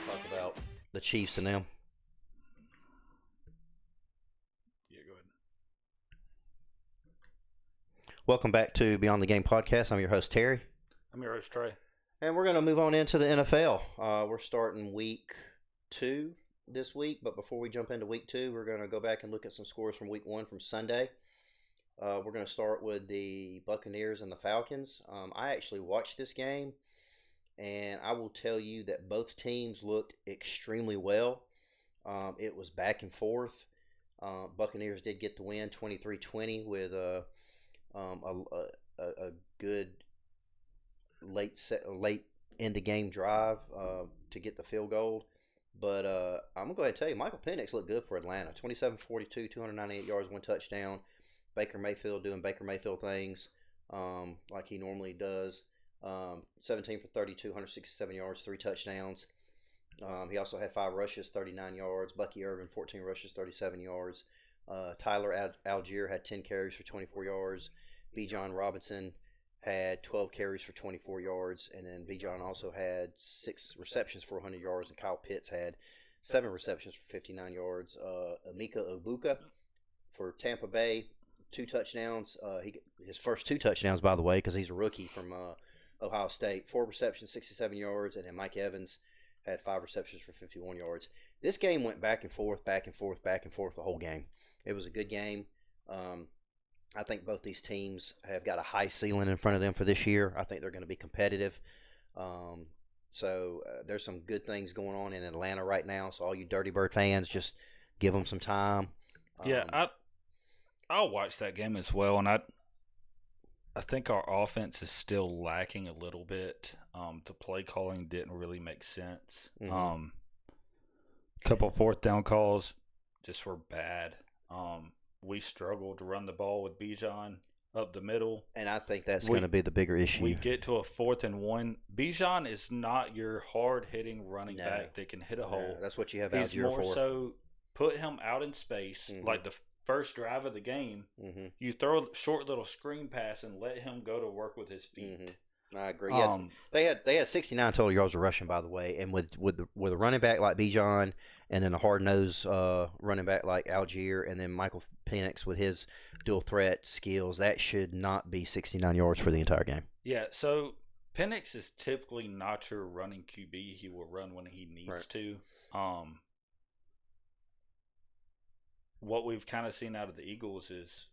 Talk about the Chiefs and them. Yeah, go ahead. Welcome back to Beyond the Game podcast. I'm your host, Terry. I'm your host, Trey. And we're going to move on into the NFL. We're starting week 2 this week, but before we jump into week 2, we're going to go back and look at some scores from week 1 from Sunday. We're going to start with the Buccaneers and the Falcons. I actually watched this game, and I will tell you that both teams looked extremely well. It was back and forth. Buccaneers did get the win 23-20 with a good late in the game drive to get the field goal. But I'm going to go ahead and tell you, Michael Penix looked good for Atlanta. 27-42, 298 yards, 1 touchdown. Baker Mayfield doing Baker Mayfield things like he normally does. 17 for 32, 167 yards, 3 touchdowns. He also had 5 rushes, 39 yards. Bucky Irvin, 14 rushes, 37 yards. Tyler Algier had 10 carries for 24 yards. Bijan Robinson had 12 carries for 24 yards. And then Bijan also had 6 receptions for 100 yards. And Kyle Pitts had 7 receptions for 59 yards. Emeka Egbuka for Tampa Bay, 2 touchdowns. His first 2 touchdowns, by the way, because he's a rookie from Ohio State. 4 receptions, 67 yards. And then Mike Evans had 5 receptions for 51 yards. This game went back and forth the whole game. It was a good game. I think both these teams have got a high ceiling in front of them for this year. I think they're going to be competitive. So there's some good things going on in Atlanta right now. So all you Dirty Bird fans, just give them some time. Yeah, I'll watch that game as well, and I think our offense is still lacking a little bit. The play calling didn't really make sense. Mm-hmm. Couple 4th down calls just were bad. We struggled to run the ball with Bijan up the middle. And I think that's going to be the bigger issue. We get to a 4th and 1. Bijan is not your hard-hitting running back that can hit a hole. That's what you have He's Algier more for. So put him out in space, like the first drive of the game. Mm-hmm. You throw a short little screen pass and let him go to work with his feet. Mm-hmm. I agree. Yeah, they had 69 total yards of rushing, by the way, and with a running back like Bijan, and then a hard nosed running back like Algier, and then Michael Penix with his dual threat skills, that should not be 69 yards for the entire game. Yeah. So Penix is typically not your running QB. He will run when he needs to. What we've kind of seen out of the Eagles is,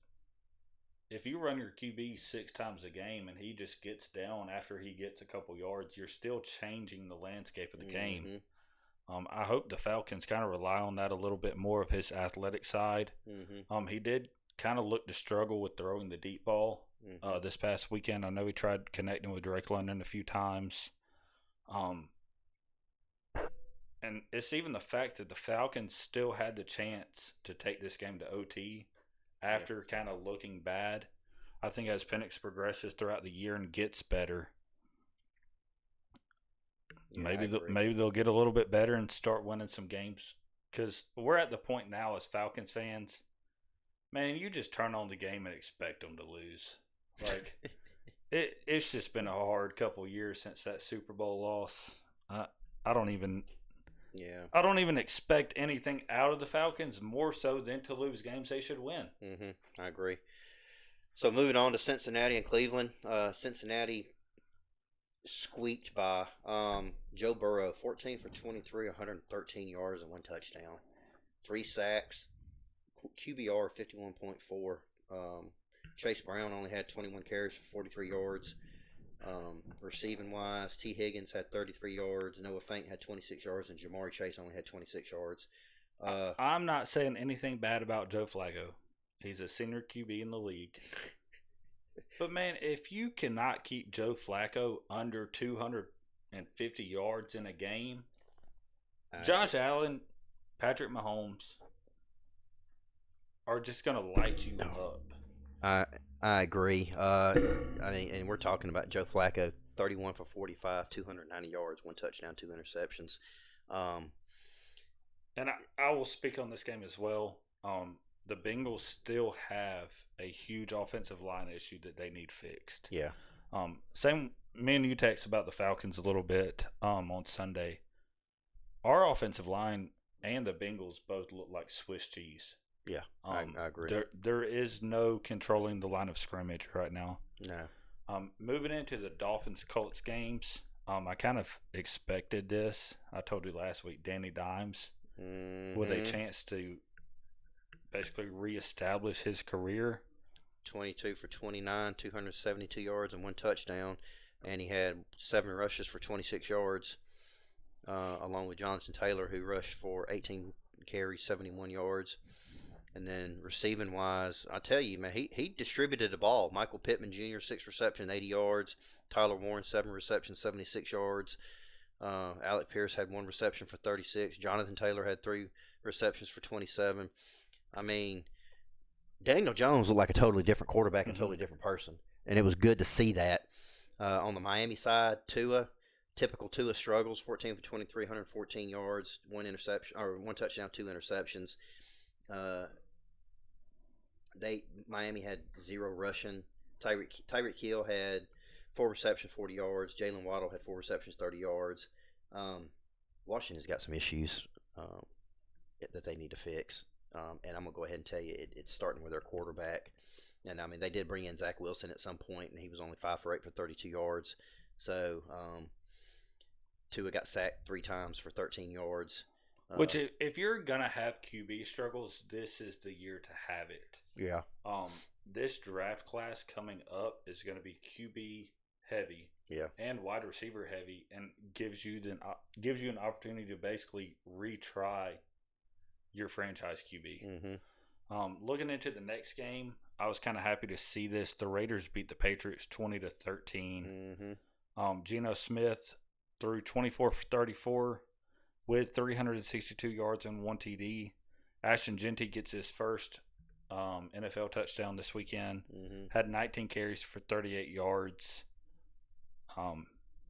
if you run your QB 6 times a game and he just gets down after he gets a couple yards, you're still changing the landscape of the game. I hope the Falcons kind of rely on that a little bit more of his athletic side. Mm-hmm. He did kind of look to struggle with throwing the deep ball Mm-hmm. this past weekend. I know he tried connecting with Drake London a few times. And it's even the fact that the Falcons still had the chance to take this game to OT after kind of looking bad. I think as Penix progresses throughout the year and gets better, Yeah, maybe they'll get a little bit better and start winning some games. Because we're at the point now as Falcons fans, man, you just turn on the game and expect them to lose. Like it's just been a hard couple of years since that Super Bowl loss. I don't even Yeah. I don't even expect anything out of the Falcons more so than to lose games they should win. Mm-hmm. I agree. So moving on to Cincinnati and Cleveland. Cincinnati squeaked by Joe Burrow, 14 for 23, 113 yards and 1 touchdown, 3 sacks, QBR 51.4. Chase Brown only had 21 carries for 43 yards. Receiving wise, T. Higgins had 33 yards, Noah Fant had 26 yards, and Jamari Chase only had 26 yards. I'm not saying anything bad about Joe Flacco. He's a senior QB in the league. But, man, if you cannot keep Joe Flacco under 250 yards in a game, Josh Allen, Patrick Mahomes are just going to light you up. I agree. And we're talking about Joe Flacco, 31 for 45, 290 yards, 1 touchdown, 2 interceptions. And I will speak on this game as well. The Bengals still have a huge offensive line issue that they need fixed. Yeah. Same, me and you text about the Falcons a little bit on Sunday. Our offensive line and the Bengals both look like Swiss cheese. Yeah, I agree. There is no controlling the line of scrimmage right now. No. Moving into the Dolphins-Colts games, I kind of expected this. I told you last week, Danny Dimes with a chance to basically reestablish his career. 22 for 29, 272 yards and 1 touchdown, and he had 7 rushes for 26 yards, along with Jonathan Taylor, who rushed for 18 carries, 71 yards. And then receiving wise, I tell you, man, he distributed the ball. Michael Pittman Jr., 6 receptions, 80 yards. Tyler Warren, 7 receptions, 76 yards. Alec Pierce had 1 reception for 36. Jonathan Taylor had 3 receptions for 27. I mean, Daniel Jones looked like a totally different quarterback and a totally different person. And it was good to see that. On the Miami side, typical Tua struggles, 14 for 23, 114 yards, 1 interception, or 1 touchdown, 2 interceptions. Miami had 0 rushing. Tyreek Hill had 4 receptions, 40 yards. Jalen Waddle had 4 receptions, 30 yards. Washington's got some issues that they need to fix. And I'm going to go ahead and tell you it's starting with their quarterback. And, I mean, they did bring in Zach Wilson at some point, and he was only 5 for 8 for 32 yards. So, Tua got sacked 3 times for 13 yards. Which, if you're going to have QB struggles, this is the year to have it. Yeah. This draft class coming up is going to be QB heavy. Yeah. And wide receiver heavy, and gives you an opportunity to basically retry your franchise QB. Looking into the next game, I was kind of happy to see this. The Raiders beat the Patriots 20-13. Geno Smith threw 24 for 34 with 362 yards and 1 TD. Ashton Genty gets his first NFL touchdown this weekend. Had 19 carries for 38 yards.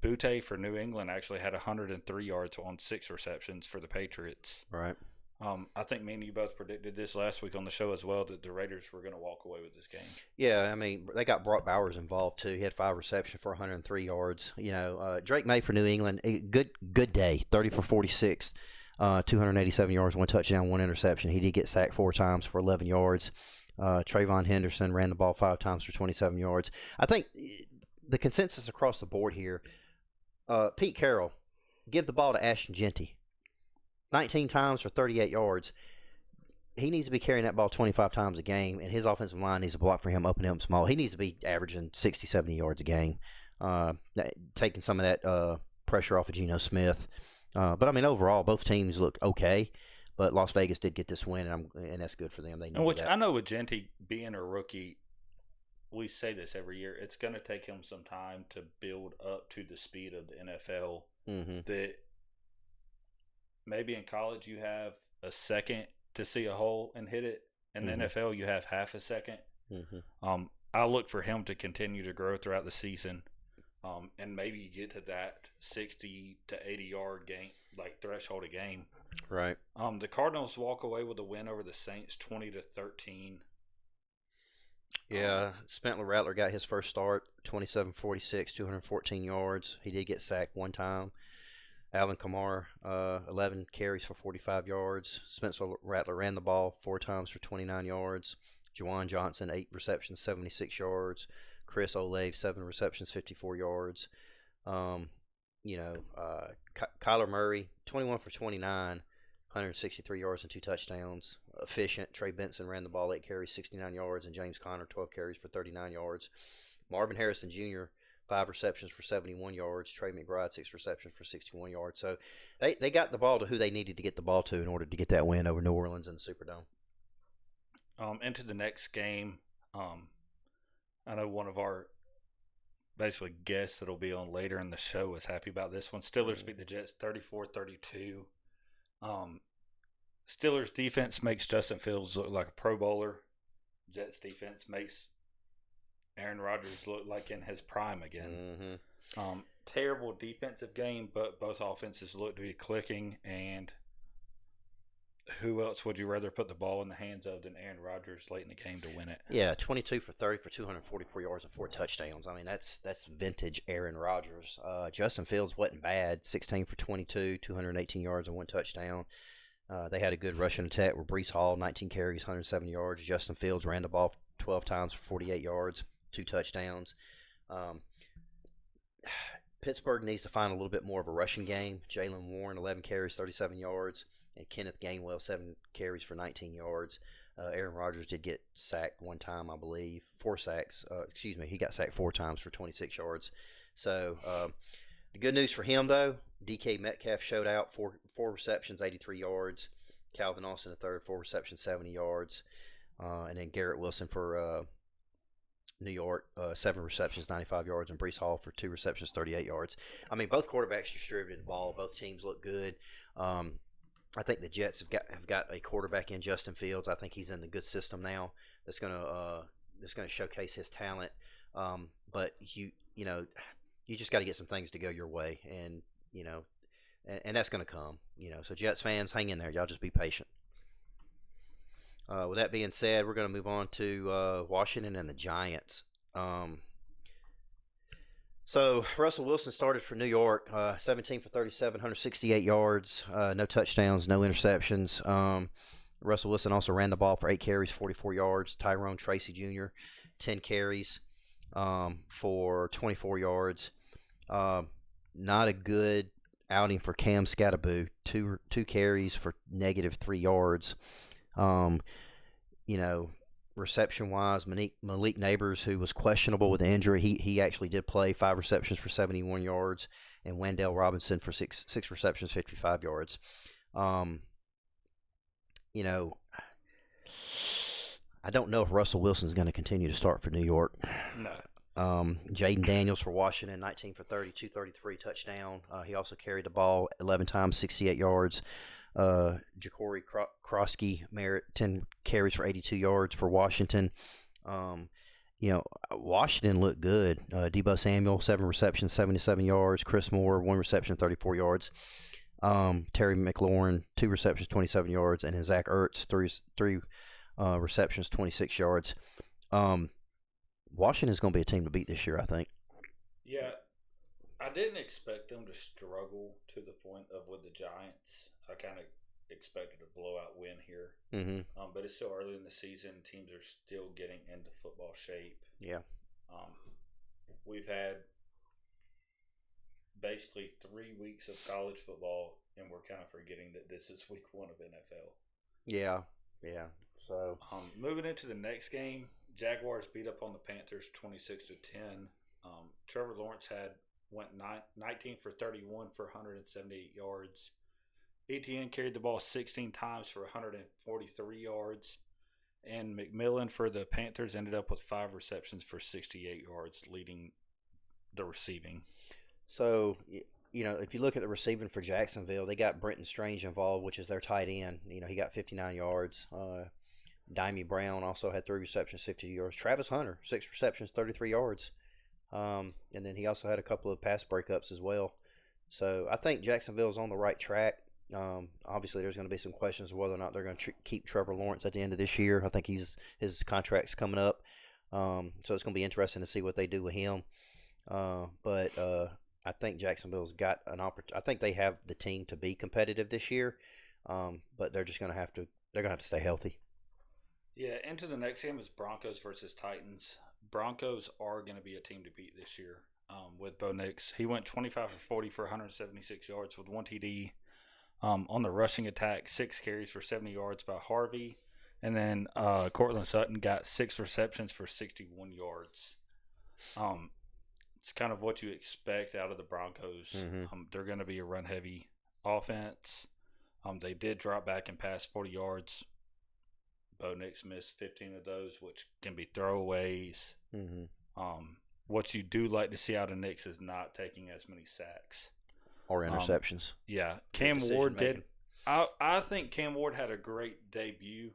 Butte for New England actually had 103 yards on 6 receptions for the Patriots. Right. I think me and you both predicted this last week on the show as well, that the Raiders were going to walk away with this game. Yeah, I mean, they got Brock Bowers involved too. He had 5 receptions for 103 yards. You know, Drake May for New England, good day, 30 for 46, 287 yards, 1 touchdown, 1 interception. He did get sacked 4 times for 11 yards. Trayvon Henderson ran the ball 5 times for 27 yards. I think the consensus across the board here, Pete Carroll, give the ball to Ashton Genty. 19 times for 38 yards. He needs to be carrying that ball 25 times a game, and his offensive line needs to block for him up and him small. He needs to be averaging 60, 70 yards a game, taking some of that pressure off of Geno Smith. But I mean, overall, both teams look okay. But Las Vegas did get this win, and that's good for them. They And needed which that. I know with Genty being a rookie, we say this every year. It's going to take him some time to build up to the speed of the NFL. Hmm. That maybe in college you have a second to see a hole and hit it. In the Hmm. NFL, you have half a second. Hmm. I look for him to continue to grow throughout the season, and maybe get to that 60 to 80 yard game, like threshold a game. Right. The Cardinals walk away with a win over the Saints, 20-13. Yeah, Spencer Rattler got his first start, 27-46, 214 yards. He did get sacked one time. Alvin Kamara, 11 carries for 45 yards. Spencer Rattler ran the ball 4 times for 29 yards. Juwan Johnson, 8 receptions, 76 yards. Chris Olave, 7 receptions, 54 yards. Um, Kyler Murray, 21 for 29, 163 yards and 2 touchdowns. Efficient. Trey Benson ran the ball, 8 carries, 69 yards, and James Conner, 12 carries for 39 yards. Marvin Harrison Jr., 5 receptions for 71 yards. Trey McBride, 6 receptions for 61 yards. So they got the ball to who they needed to get the ball to in order to get that win over New Orleans in the Superdome. Into the next game, I know one of our basically guests that'll be on later in the show is happy about this one. Steelers beat the Jets 34-32. Steelers defense makes Justin Fields look like a Pro Bowler. Jets defense makes Aaron Rodgers look like in his prime again. Mm-hmm. Terrible defensive game, but both offenses look to be clicking. And who else would you rather put the ball in the hands of than Aaron Rodgers late in the game to win it? Yeah, 22 for 30 for 244 yards and 4 touchdowns. I mean, that's vintage Aaron Rodgers. Justin Fields wasn't bad, 16 for 22, 218 yards and 1 touchdown. They had a good rushing attack with Brees Hall, 19 carries, 107 yards. Justin Fields ran the ball 12 times for 48 yards, 2 touchdowns. Pittsburgh needs to find a little bit more of a rushing game. Jalen Warren, 11 carries, 37 yards, and Kenneth Gainwell, 7 carries for 19 yards. Aaron Rodgers did get sacked one time, I believe. 4 sacks. He got sacked 4 times for 26 yards. So the good news for him, though, DK Metcalf showed out, four receptions, 83 yards. Calvin Austin, a third, 4 receptions, 70 yards. And then Garrett Wilson for New York, 7 receptions, 95 yards, and Brees Hall for 2 receptions, 38 yards. I mean, both quarterbacks distributed the ball. Both teams look good. I think the Jets have got a quarterback in Justin Fields. I think he's in the good system now. That's gonna showcase his talent. But you just got to get some things to go your way, and that's gonna come. So Jets fans, hang in there. Y'all just be patient. With that being said, we're going to move on to Washington and the Giants. So Russell Wilson started for New York, 17 for 37, 168 yards, no touchdowns, no interceptions. Russell Wilson also ran the ball for 8 carries, 44 yards. Tyrone Tracy Jr., 10 carries for 24 yards. Not a good outing for Cam Skattebo, two carries for -3 yards. Reception wise, Malik Neighbors, who was questionable with the injury, he actually did play, 5 receptions for 71 yards, and Wendell Robinson for six receptions, 55 yards. I don't know if Russell Wilson is going to continue to start for New York. No. Jaden Daniels for Washington, 19 for 30, 233 touchdown. He also carried the ball 11 times, 68 yards. Ja'Cory Krosky Merritt, 10 carries for 82 yards for Washington. Washington looked good. Debo Samuel, 7 receptions, 77 yards. Chris Moore, 1 reception, 34 yards. Terry McLaurin, 2 receptions, 27 yards. And Zach Ertz, 3 receptions, 26 yards. Washington's going to be a team to beat this year, I think. Yeah, I didn't expect them to struggle to the point of with the Giants. I kind of expected a blowout win here. Mm-hmm. But it's still early in the season. Teams are still getting into football shape. Yeah. We've had basically 3 weeks of college football, and we're kind of forgetting that this is week 1 of NFL. Yeah. So moving into the next game, Jaguars beat up on the Panthers 26-10. Trevor Lawrence had went 19 for 31 for 178 yards. ETN carried the ball 16 times for 143 yards. And McMillan for the Panthers ended up with 5 receptions for 68 yards, leading the receiving. So, if you look at the receiving for Jacksonville, they got Brenton Strange involved, which is their tight end. He got 59 yards. Dimey Brown also had 3 receptions, 50 yards. Travis Hunter, 6 receptions, 33 yards. And then he also had a couple of pass breakups as well. So I think Jacksonville's on the right track. Obviously, there's going to be some questions of whether or not they're going to keep Trevor Lawrence at the end of this year. I think his contract's coming up. So it's going to be interesting to see what they do with him. But I think Jacksonville's got an opportunity. I think they have the team to be competitive this year. But they're just going to have to. They're going to have to stay healthy. Yeah, into the next game is Broncos versus Titans. Broncos are going to be a team to beat this year with Bo Nix. He went 25 for 40 for 176 yards with 1 TD. On the rushing attack, 6 carries for 70 yards by Harvey. And then Cortland Sutton got 6 receptions for 61 yards. It's kind of what you expect out of the Broncos. Mm-hmm. They're going to be a run-heavy offense. They did drop back and pass 40 yards. Bo Nix missed 15 of those, which can be throwaways. Mm-hmm. What you do like to see out of Nix is not taking as many sacks. Or interceptions. Yeah. Cam Ward did. I think Cam Ward had a great debut.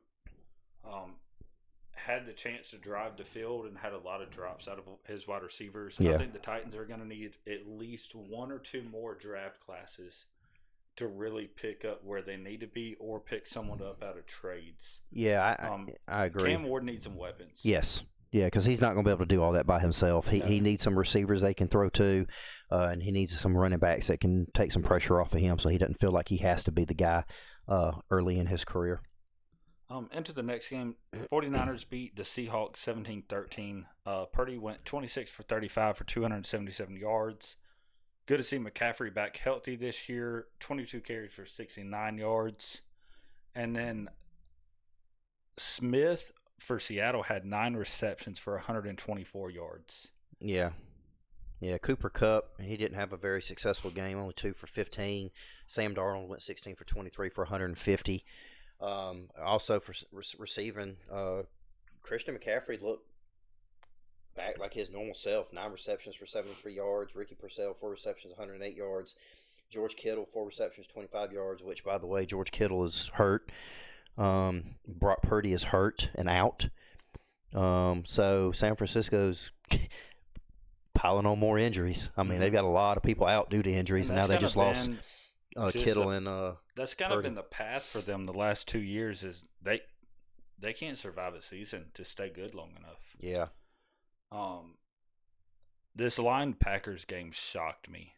Had the chance to drive the field and had a lot of drops out of his wide receivers. Yeah. I think the Titans are going to need at least 1 or 2 more draft classes to really pick up where they need to be or pick someone up out of trades. Yeah, I agree. Cam Ward needs some weapons. Yes. Yeah, because he's not going to be able to do all that by himself. He needs some receivers they can throw to, and he needs some running backs that can take some pressure off of him so he doesn't feel like he has to be the guy early in his career. Into the next game, 49ers beat the Seahawks 17-13. Purdy went 26 for 35 for 277 yards. Good to see McCaffrey back healthy this year. 22 carries for 69 yards. And then Smith for Seattle had 9 receptions for 124 yards. Yeah. Yeah, Cooper Kupp, he didn't have a very successful game, only 2 for 15. Sam Darnold went 16 for 23 for 150. Also for receiving, Christian McCaffrey looked back like his normal self. 9 receptions for 73 yards. Ricky Purcell, 4 receptions, 108 yards. George Kittle, 4 receptions, 25 yards, which, by the way, George Kittle is hurt. Brock Purdy is hurt and out. So San Francisco's piling on more injuries. I mean, they've got a lot of people out due to injuries, and now they just lost Kittle and that's kind of been the path for them the last 2 years. Is they can't survive a season to stay good long enough. Yeah. This Lions Packers game shocked me.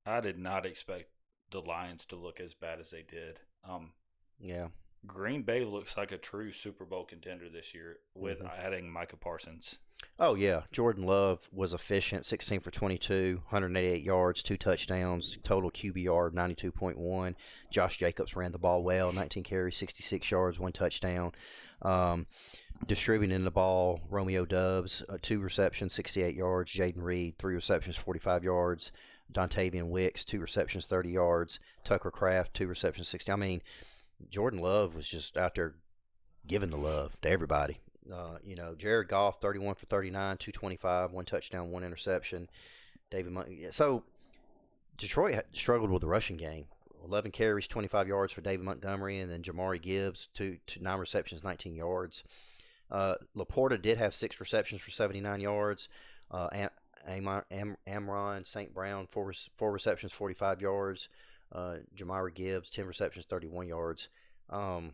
I did not expect the Lions to look as bad as they did. Yeah. Green Bay looks like a true Super Bowl contender this year with adding Micah Parsons. Oh, yeah. Jordan Love was efficient, 16 for 22, 188 yards, 2 touchdowns, total QBR 92.1. Josh Jacobs ran the ball well, 19 carries, 66 yards, 1 touchdown. Distributing the ball, Romeo Doubs, 2 receptions, 68 yards. Jaden Reed, 3 receptions, 45 yards. Dontavian Wicks, 2 receptions, 30 yards. Tucker Kraft, 2 receptions, 60. I mean, Jordan Love was just out there giving the love to everybody. Jared Goff, 31 for 39, 225, 1 touchdown, 1 interception. So Detroit struggled with the rushing game. 11 carries, 25 yards for David Montgomery, and then Jamari Gibbs, 9 receptions, 19 yards. Laporta did have 6 receptions for 79 yards. Amron St. Brown, 4 receptions, 45 yards. Jamari Gibbs, 10 receptions, 31 yards. I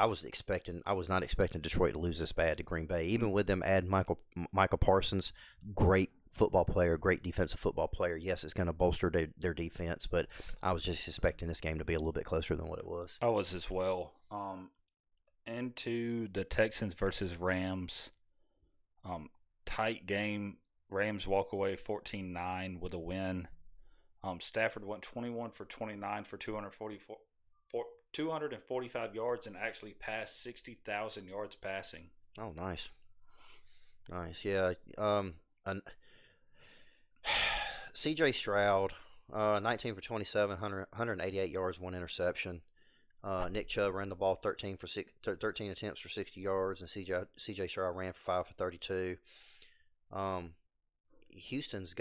was not expecting Detroit to lose this bad to Green Bay. Even with them adding Michael Parsons, great football player, great defensive football player. Yes, it's going to bolster their defense, but I was just expecting this game to be a little bit closer than what it was. I was as well. Into the Texans versus Rams. Tight game. Rams walk away 14-9 with a win. Stafford went 21 for 29 for 245 yards and actually passed 60,000 yards passing. Oh, nice. Yeah. C.J. Stroud, 19 for 27, 188 yards, one interception. Nick Chubb ran the ball 13 attempts for 60 yards, and C.J. Stroud ran for 5 for 32. Houston's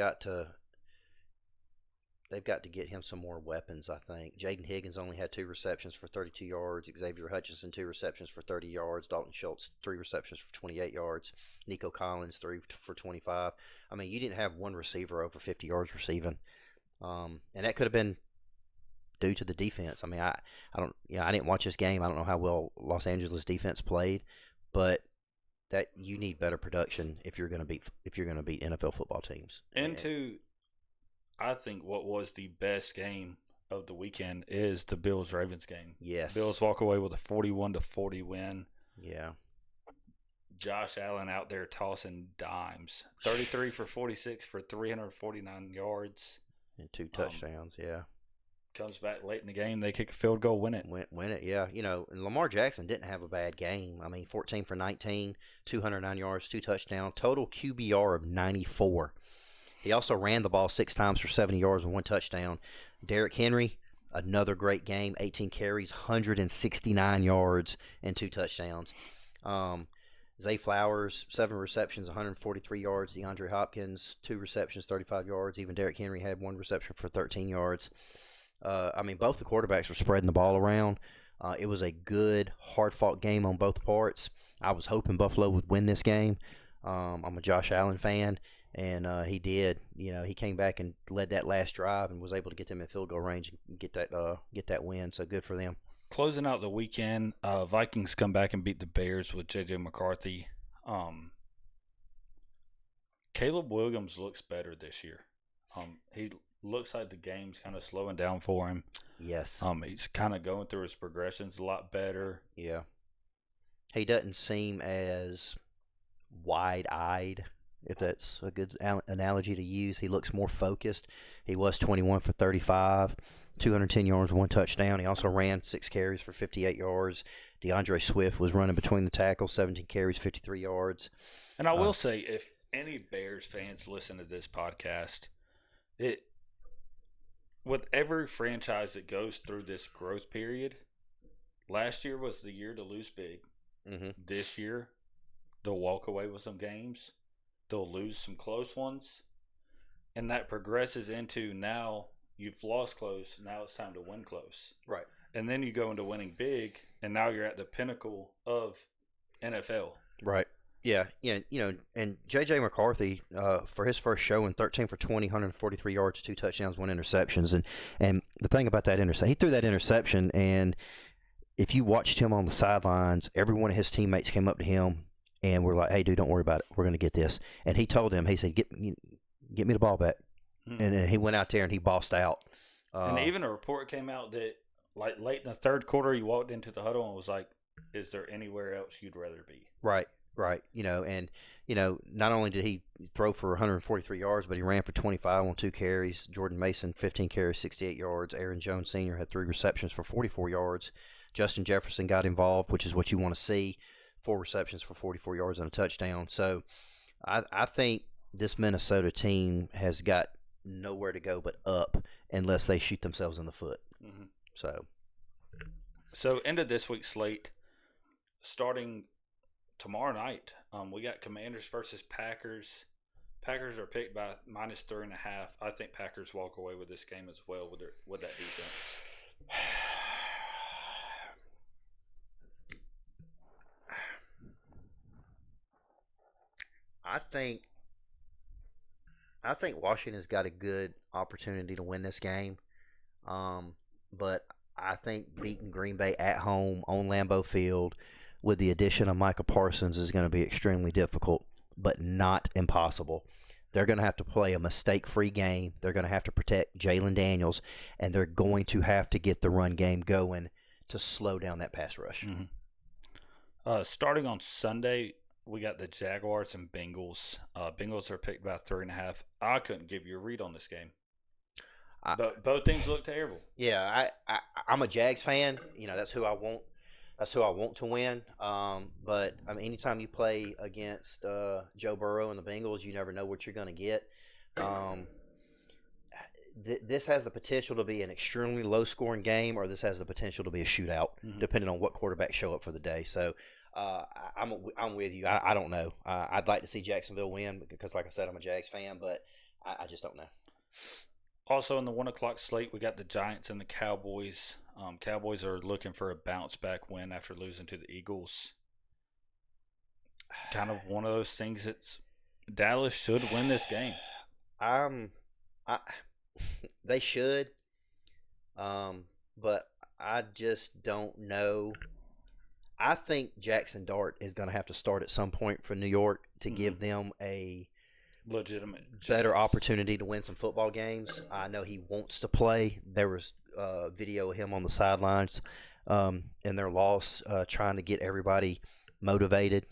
they've got to get him some more weapons, I think. Jaden Higgins only had 2 receptions for 32 yards. Xavier Hutchinson, 2 receptions for 30 yards. Dalton Schultz, 3 receptions for 28 yards. Nico Collins, 3 for 25. I mean, you didn't have one receiver over 50 yards receiving. And that could have been due to the defense. I mean, I didn't watch this game. I don't know how well Los Angeles defense played, but that you need better production if you're going to beat NFL football teams. I think what was the best game of the weekend is the Bills-Ravens game. Yes. Bills walk away with a 41-40 win. Yeah. Josh Allen out there tossing dimes. 33 for 46 for 349 yards. And 2 touchdowns, yeah. Comes back late in the game. They kick a field goal, win it. Win it, yeah. And Lamar Jackson didn't have a bad game. I mean, 14 for 19, 209 yards, 2 touchdowns, total QBR of 94. He also ran the ball 6 times for 70 yards and 1 touchdown. Derrick Henry, another great game, 18 carries, 169 yards, and 2 touchdowns. Zay Flowers, 7 receptions, 143 yards. DeAndre Hopkins, 2 receptions, 35 yards. Even Derrick Henry had 1 reception for 13 yards. I mean, both the quarterbacks were spreading the ball around. It was a good, hard-fought game on both parts. I was hoping Buffalo would win this game. I'm a Josh Allen fan, and he did. He came back and led that last drive and was able to get them in field goal range and get that win. So good for them. Closing out the weekend, Vikings come back and beat the Bears with J.J. McCarthy. Caleb Williams looks better this year. He looks like the game's kind of slowing down for him. Yes. He's kind of going through his progressions a lot better. Yeah. He doesn't seem as wide-eyed, if that's a good analogy to use. He looks more focused. He was 21 for 35, 210 yards, 1 touchdown. He also ran 6 carries for 58 yards. DeAndre Swift was running between the tackles, 17 carries, 53 yards. And I will say, if any Bears fans listen to this podcast, with every franchise that goes through this growth period, last year was the year to lose big. Mm-hmm. This year, they'll walk away with some games. They'll lose some close ones. And that progresses into now you've lost close. Now it's time to win close. Right. And then you go into winning big, and now you're at the pinnacle of NFL. Right. Yeah, and J.J. McCarthy, for his first showing, 13 for 20, 143 yards, 2 touchdowns, 1 interceptions. And the thing about that interception, he threw that interception, and if you watched him on the sidelines, every one of his teammates came up to him and were like, "Hey, dude, don't worry about it. We're going to get this." And he told them, he said, "Get me the ball back." Mm-hmm. And he went out there and he bossed out. And even a report came out that, like, late in the third quarter, he walked into the huddle and was like, "Is there anywhere else you'd rather be?" Right. Not only did he throw for 143 yards, but he ran for 25 on 2 carries. Jordan Mason, 15 carries, 68 yards. Aaron Jones Sr. had 3 receptions for 44 yards. Justin Jefferson got involved, which is what you want to see. 4 receptions for 44 yards and a touchdown. So I think this Minnesota team has got nowhere to go but up unless they shoot themselves in the foot. Mm-hmm. So end of this week's slate, starting tomorrow night, we got Commanders versus Packers. Packers are picked by -3.5. I think Packers walk away with this game as well with that defense. I think Washington's got a good opportunity to win this game, but I think beating Green Bay at home on Lambeau Field with the addition of Micah Parsons is going to be extremely difficult, but not impossible. They're going to have to play a mistake-free game. They're going to have to protect Jalen Daniels, and they're going to have to get the run game going to slow down that pass rush. Mm-hmm. Starting on Sunday, we got the Jaguars and Bengals. Bengals are picked by 3.5. I couldn't give you a read on this game. But both teams look terrible. Yeah, I'm a Jags fan. That's who I want. That's who I want to win. But I mean, anytime you play against Joe Burrow and the Bengals, you never know what you're going to get. this has the potential to be an extremely low-scoring game, or this has the potential to be a shootout, depending on what quarterbacks show up for the day. So I'm with you. I don't know. I'd like to see Jacksonville win because, like I said, I'm a Jags fan, but I just don't know. Also, in the 1 o'clock slate, we got the Giants and the Cowboys. Cowboys are looking for a bounce-back win after losing to the Eagles. Kind of one of those things that's Dallas should win this game. They should, but I just don't know. I think Jackson Dart is going to have to start at some point for New York to give them a legitimate better opportunity to win some football games. I know he wants to play. There was video of him on the sidelines in their loss, trying to get everybody motivated,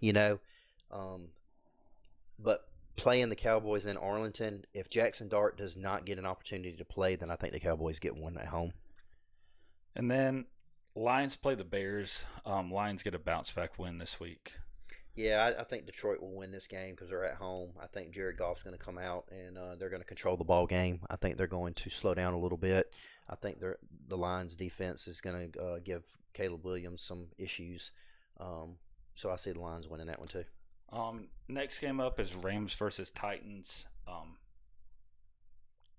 but playing the Cowboys in Arlington, if Jackson Dart does not get an opportunity to play, then I think the Cowboys get one at home. And then Lions play the Bears. Lions get a bounce-back win this week. Yeah, I think Detroit will win this game because they're at home. I think Jared Goff's going to come out and they're going to control the ball game. I think they're going to slow down a little bit. I think the Lions' defense is going to give Caleb Williams some issues. So I see the Lions winning that one too. Next game up is Rams versus Titans.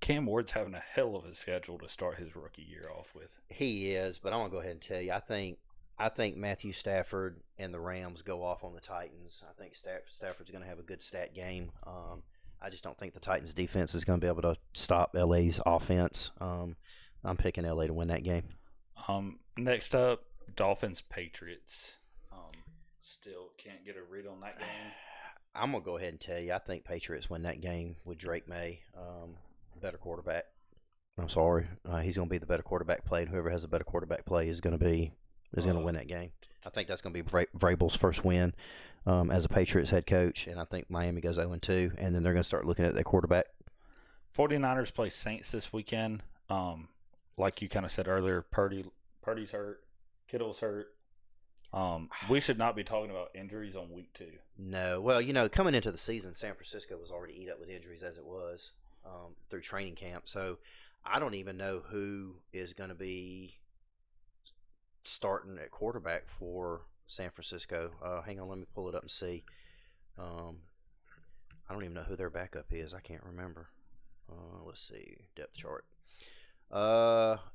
Cam Ward's having a hell of a schedule to start his rookie year off with. He is, but I'm gonna go ahead and tell you, I think Matthew Stafford and the Rams go off on the Titans. I think Stafford's gonna have a good stat game. I just don't think the Titans defense is gonna be able to stop LA's offense. I'm picking LA to win that game. Next up, Dolphins Patriots. Still can't get a read on that game. I'm going to go ahead and tell you, I think Patriots win that game with Drake May, better quarterback. I'm sorry. He's going to be the better quarterback play, and whoever has a better quarterback play is going to win that game. I think that's going to be Vrabel's first win as a Patriots head coach, and I think Miami goes 0-2, and then they're going to start looking at their quarterback. 49ers play Saints this weekend. Like you kind of said earlier, Purdy's hurt, Kittle's hurt. We should not be talking about injuries on week 2. No. Well, coming into the season, San Francisco was already eat up with injuries as it was through training camp. So I don't even know who is going to be starting at quarterback for San Francisco. Hang on, let me pull it up and see. I don't even know who their backup is. I can't remember. Let's see. Depth chart.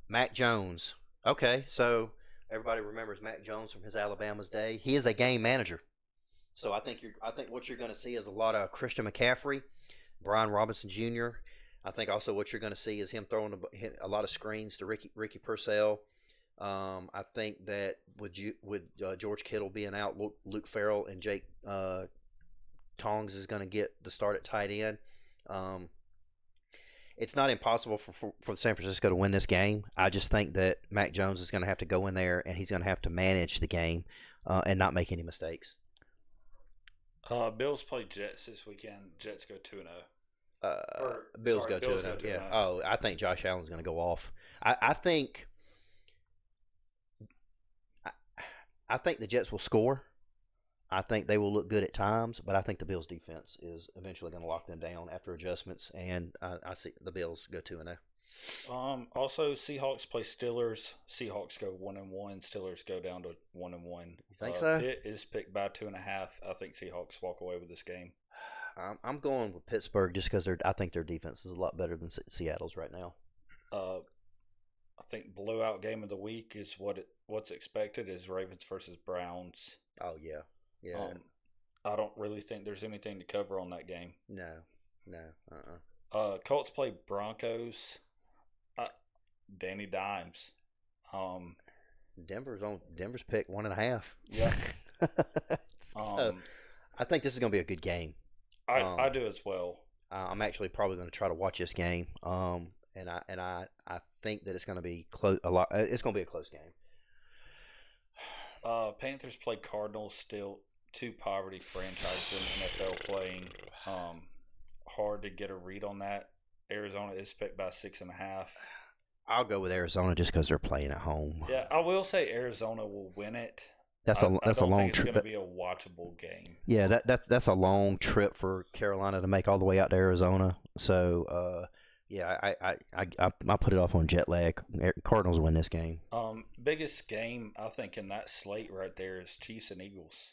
Mac Jones. Okay, so everybody remembers Mac Jones from his Alabama's day. He is a game manager. So I think what you're going to see is a lot of Christian McCaffrey, Brian Robinson Jr. I think also what you're going to see is him throwing a lot of screens to Ricky Purcell. I think that with George Kittle being out, Luke Farrell and Jake Tongs is going to get the start at tight end. It's not impossible for San Francisco to win this game. I just think that Mac Jones is going to have to go in there and he's going to have to manage the game and not make any mistakes. Bills play Jets this weekend. Jets go 2-0. Bills go 2-0. Yeah. Oh, I think Josh Allen's going to go off. I think the Jets will score. I think they will look good at times, but I think the Bills' defense is eventually going to lock them down after adjustments, and I see the Bills go 2-0. Also, Seahawks play Steelers. Seahawks go 1-1. Steelers go down to 1-1. You think so? It is picked by 2.5. I think Seahawks walk away with this game. I'm going with Pittsburgh just because I think their defense is a lot better than Seattle's right now. I think blowout game of the week is what's expected is Ravens versus Browns. Oh yeah. Yeah. I don't really think there's anything to cover on that game. No. Colts play Broncos. Danny Dimes. Denver's picked 1.5. Yeah. So, I think this is going to be a good game. I do as well. I'm actually probably going to try to watch this game. And I think that it's going to be close. It's going to be a close game. Panthers play Cardinals. Still 2 poverty franchises in the NFL playing. Hard to get a read on that. Arizona is picked by 6.5. I'll go with Arizona just because they're playing at home. Yeah, I will say Arizona will win it. That's a long trip. It's going to be a watchable game. Yeah, that's a long trip for Carolina to make all the way out to Arizona. So Yeah, I put it off on jet lag. Cardinals win this game. Biggest game I think in that slate right there is Chiefs and Eagles.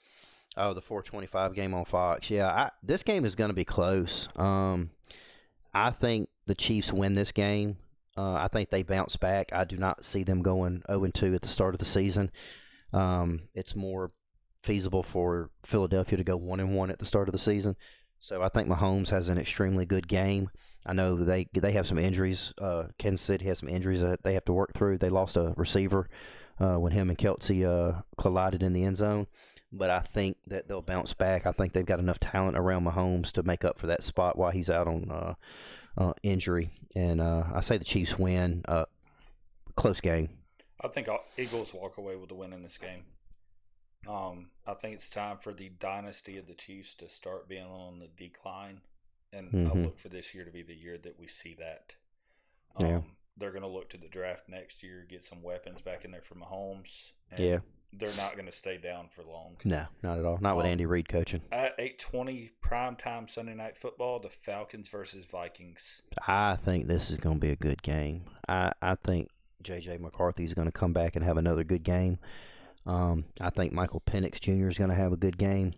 Oh, the 425 game on Fox. Yeah, this game is going to be close. I think the Chiefs win this game. I think they bounce back. I do not see them going 0-2 at the start of the season. It's more feasible for Philadelphia to go 1-1 at the start of the season. So I think Mahomes has an extremely good game. I know they have some injuries. Kansas City has some injuries that they have to work through. They lost a receiver when him and Kelsey collided in the end zone. But I think that they'll bounce back. I think they've got enough talent around Mahomes to make up for that spot while he's out on injury. And I say the Chiefs win. Close game. I think Eagles walk away with the win in this game. I think it's time for the dynasty of the Chiefs to start being on the decline. And I look for this year to be the year that we see that. They're going to look to the draft next year, get some weapons back in there for Mahomes. And they're not going to stay down for long. No, not at all. Not with Andy Reid coaching. At 8:20 primetime Sunday Night Football, the Falcons versus Vikings. I think this is going to be a good game. I think J.J. McCarthy is going to come back and have another good game. I think Michael Penix Jr. is going to have a good game.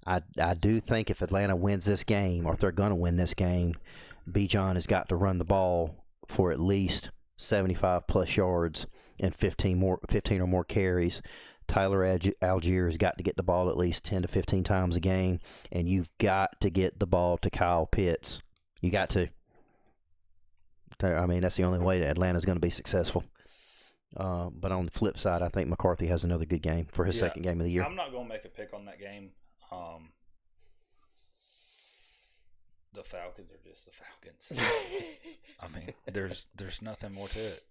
I do think if Atlanta wins this game, or if they're going to win this game, Bijan has got to run the ball for at least 75-plus yards and 15 or more carries. Tyler Algier has got to get the ball at least 10 to 15 times a game, and you've got to get the ball to Kyle Pitts. You got to. I mean, that's the only way that Atlanta's going to be successful. But on the flip side, I think McCarthy has another good game for his second game of the year. I'm not going to make a pick on that game. The Falcons are just the Falcons. I mean, there's nothing more to it.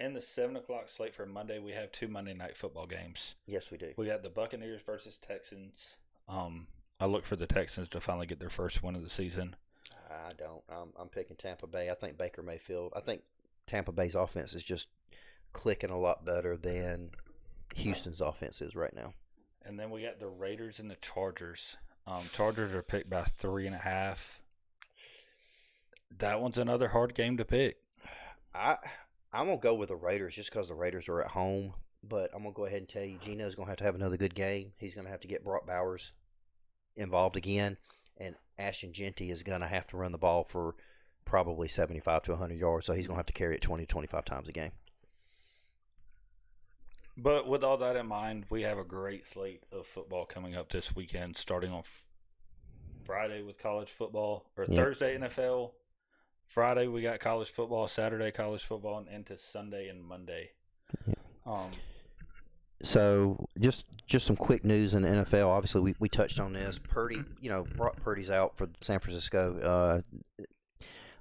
In the 7 o'clock slate for Monday, we have 2 Monday Night Football games. Yes, we do. We got the Buccaneers versus Texans. I look for the Texans to finally get their first win of the season. I don't. I'm picking Tampa Bay. I think Baker Mayfield. I think Tampa Bay's offense is just clicking a lot better than Houston's offense is right now. And then we got the Raiders and the Chargers. Chargers are picked by 3.5. That one's another hard game to pick. I'm going to go with the Raiders just because the Raiders are at home. But I'm going to go ahead and tell you, Gino's going to have another good game. He's going to have to get Brock Bowers involved again. And Ashton Genty is going to have to run the ball for probably 75 to 100 yards. So he's going to have to carry it 20 to 25 times a game. But with all that in mind, we have a great slate of football coming up this weekend, starting on Friday with college football, or Thursday NFL. Friday we got college football, Saturday college football, and into Sunday and Monday. Yeah. So just some quick news in the NFL. Obviously, we touched on this. Purdy, Brock Purdy's out for San Francisco.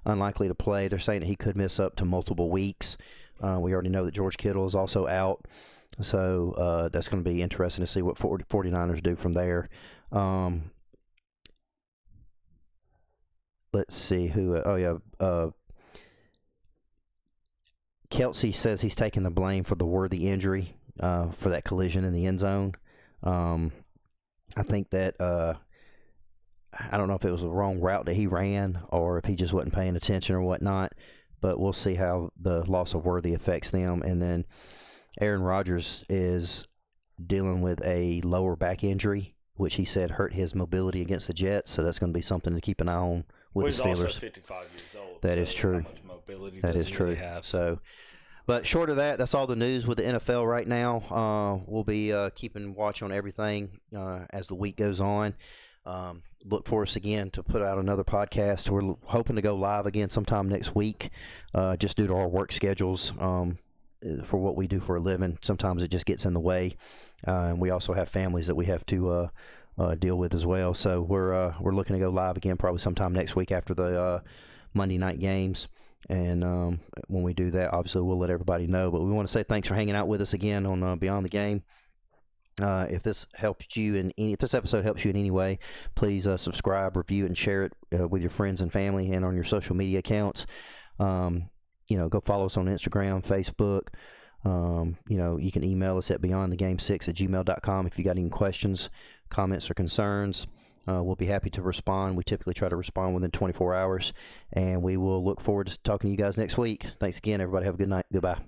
Unlikely to play. They're saying that he could miss up to multiple weeks. We already know that George Kittle is also out. So that's going to be interesting to see what 49ers do from there. Let's see who. Kelsey says he's taking the blame for the Worthy injury for that collision in the end zone. I think that I don't know if it was the wrong route that he ran or if he just wasn't paying attention or whatnot. But we'll see how the loss of Worthy affects them. And then Aaron Rodgers is dealing with a lower back injury, which he said hurt his mobility against the Jets. So that's going to be something to keep an eye on with the Steelers. He's also 55 years old. That is true. How much mobility that does is he true. Really have? So, but short of that, that's all the news with the NFL right now. We'll be keeping watch on everything as the week goes on. Look for us again to put out another podcast. We're hoping to go live again sometime next week, just due to our work schedules for what we do for a living. Sometimes it just gets in the way, and we also have families that we have to deal with as well. So we're looking to go live again probably sometime next week after the Monday night games. And when we do that, obviously we'll let everybody know. But we want to say thanks for hanging out with us again on Beyond the Game. If this helped you if this episode helps you in any way, please subscribe, review it, and share it with your friends and family and on your social media accounts. Go follow us on Instagram, Facebook. You can email us at beyondthegame6@gmail.com if you got any questions, comments, or concerns. We'll be happy to respond. We typically try to respond within 24 hours, and we will look forward to talking to you guys next week. Thanks again, everybody. Have a good night. Goodbye.